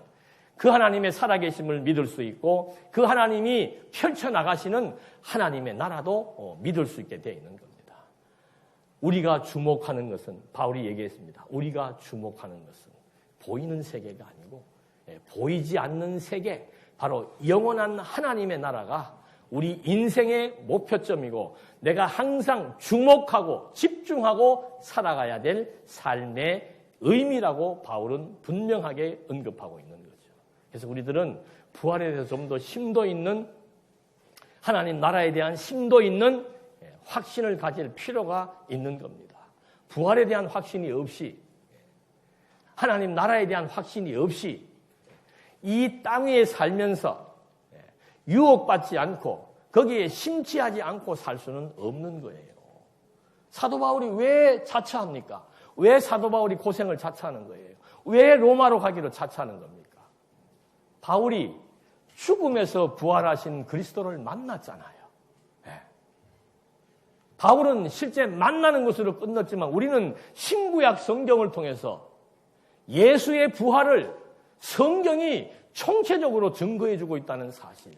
그 하나님의 살아계심을 믿을 수 있고 그 하나님이 펼쳐나가시는 하나님의 나라도 믿을 수 있게 되어 있는 겁니다. 우리가 주목하는 것은 바울이 얘기했습니다. 우리가 주목하는 것은 보이는 세계가 아니고 보이지 않는 세계, 바로 영원한 하나님의 나라가 우리 인생의 목표점이고 내가 항상 주목하고 집중하고 살아가야 될 삶의 의미라고 바울은 분명하게 언급하고 있는 거죠. 그래서 우리들은 부활에 대해서 좀 더 심도 있는 하나님 나라에 대한 심도 있는 확신을 가질 필요가 있는 겁니다. 부활에 대한 확신이 없이 하나님 나라에 대한 확신이 없이 이 땅 위에 살면서 유혹받지 않고 거기에 심취하지 않고 살 수는 없는 거예요. 사도 바울이 왜 자처합니까? 왜 사도 바울이 고생을 자처하는 거예요? 왜 로마로 가기로 자처하는 겁니까? 바울이 죽음에서 부활하신 그리스도를 만났잖아요. 바울은 실제 만나는 것으로 끝났지만 우리는 신구약 성경을 통해서 예수의 부활을 성경이 총체적으로 증거해주고 있다는 사실.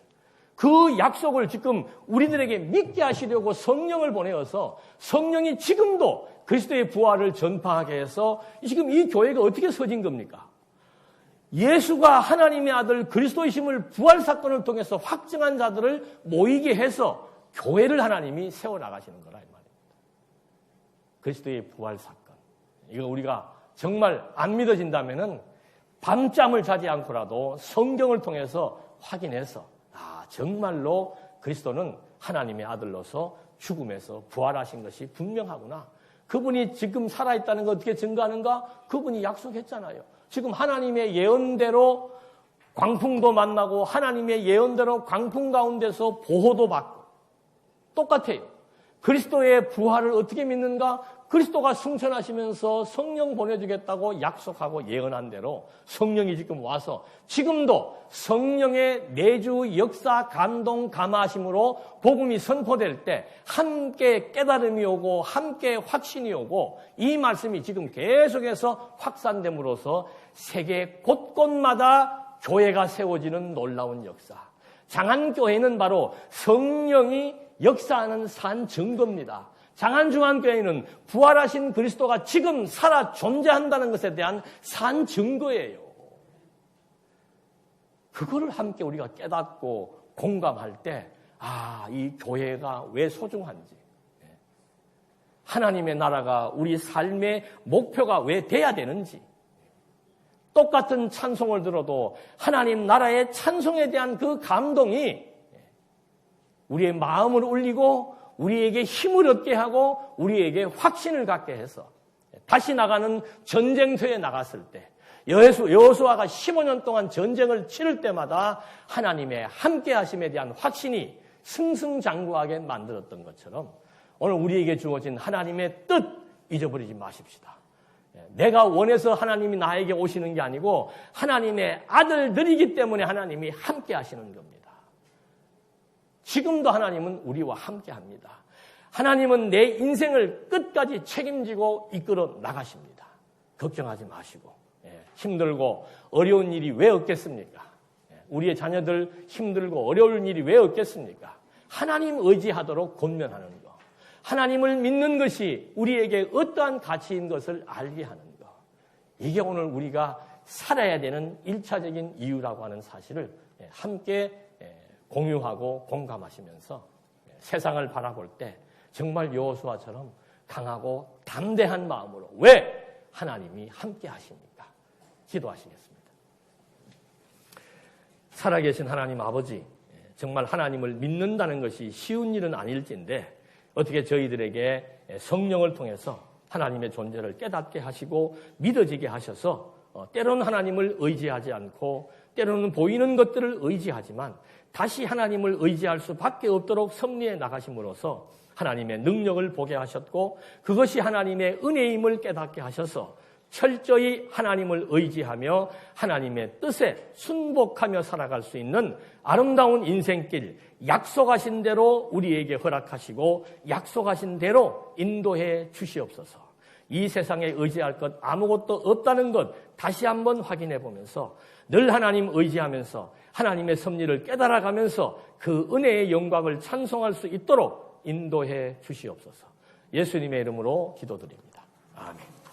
그 약속을 지금 우리들에게 믿게 하시려고 성령을 보내어서 성령이 지금도 그리스도의 부활을 전파하게 해서 지금 이 교회가 어떻게 서진 겁니까? 예수가 하나님의 아들 그리스도이심을 부활 사건을 통해서 확증한 자들을 모이게 해서 교회를 하나님이 세워나가시는 거라 이 말입니다. 그리스도의 부활 사건. 이거 우리가 정말 안 믿어진다면은 밤잠을 자지 않고라도 성경을 통해서 확인해서 정말로 그리스도는 하나님의 아들로서 죽음에서 부활하신 것이 분명하구나. 그분이 지금 살아있다는 거 어떻게 증거하는가? 그분이 약속했잖아요. 지금 하나님의 예언대로 광풍도 만나고 하나님의 예언대로 광풍 가운데서 보호도 받고 똑같아요. 그리스도의 부활을 어떻게 믿는가? 그리스도가 승천하시면서 성령 보내주겠다고 약속하고 예언한 대로 성령이 지금 와서 지금도 성령의 내주 역사 감동 감화하심으로 복음이 선포될 때 함께 깨달음이 오고 함께 확신이 오고 이 말씀이 지금 계속해서 확산됨으로써 세계 곳곳마다 교회가 세워지는 놀라운 역사. 장안교회는 바로 성령이 역사하는 산 증거입니다. 장안중앙교회는 부활하신 그리스도가 지금 살아 존재한다는 것에 대한 산 증거예요. 그거를 함께 우리가 깨닫고 공감할 때, 이 교회가 왜 소중한지, 하나님의 나라가 우리 삶의 목표가 왜 돼야 되는지, 똑같은 찬송을 들어도 하나님 나라의 찬송에 대한 그 감동이 우리의 마음을 울리고 우리에게 힘을 얻게 하고 우리에게 확신을 갖게 해서 다시 나가는 전쟁터에 나갔을 때 여호수아가 15년 동안 전쟁을 치를 때마다 하나님의 함께하심에 대한 확신이 승승장구하게 만들었던 것처럼 오늘 우리에게 주어진 하나님의 뜻 잊어버리지 마십시다. 내가 원해서 하나님이 나에게 오시는 게 아니고 하나님의 아들들이기 때문에 하나님이 함께하시는 겁니다. 지금도 하나님은 우리와 함께합니다. 하나님은 내 인생을 끝까지 책임지고 이끌어 나가십니다. 걱정하지 마시고 힘들고 어려운 일이 왜 없겠습니까? 우리의 자녀들 힘들고 어려울 일이 왜 없겠습니까? 하나님 의지하도록 권면하는 것. 하나님을 믿는 것이 우리에게 어떠한 가치인 것을 알게 하는 것. 이게 오늘 우리가 살아야 되는 1차적인 이유라고 하는 사실을 함께 공유하고 공감하시면서 세상을 바라볼 때 정말 여호수아처럼 강하고 담대한 마음으로 왜 하나님이 함께 하십니까? 기도하시겠습니다. 살아계신 하나님 아버지, 정말 하나님을 믿는다는 것이 쉬운 일은 아닐진데 어떻게 저희들에게 성령을 통해서 하나님의 존재를 깨닫게 하시고 믿어지게 하셔서 때로는 하나님을 의지하지 않고 때로는 보이는 것들을 의지하지만 다시 하나님을 의지할 수밖에 없도록 섭리해 나가심으로써 하나님의 능력을 보게 하셨고 그것이 하나님의 은혜임을 깨닫게 하셔서 철저히 하나님을 의지하며 하나님의 뜻에 순복하며 살아갈 수 있는 아름다운 인생길, 약속하신 대로 우리에게 허락하시고 약속하신 대로 인도해 주시옵소서. 이 세상에 의지할 것 아무것도 없다는 것 다시 한번 확인해 보면서 늘 하나님 의지하면서 하나님의 섭리를 깨달아가면서 그 은혜의 영광을 찬송할 수 있도록 인도해 주시옵소서. 예수님의 이름으로 기도드립니다. 아멘.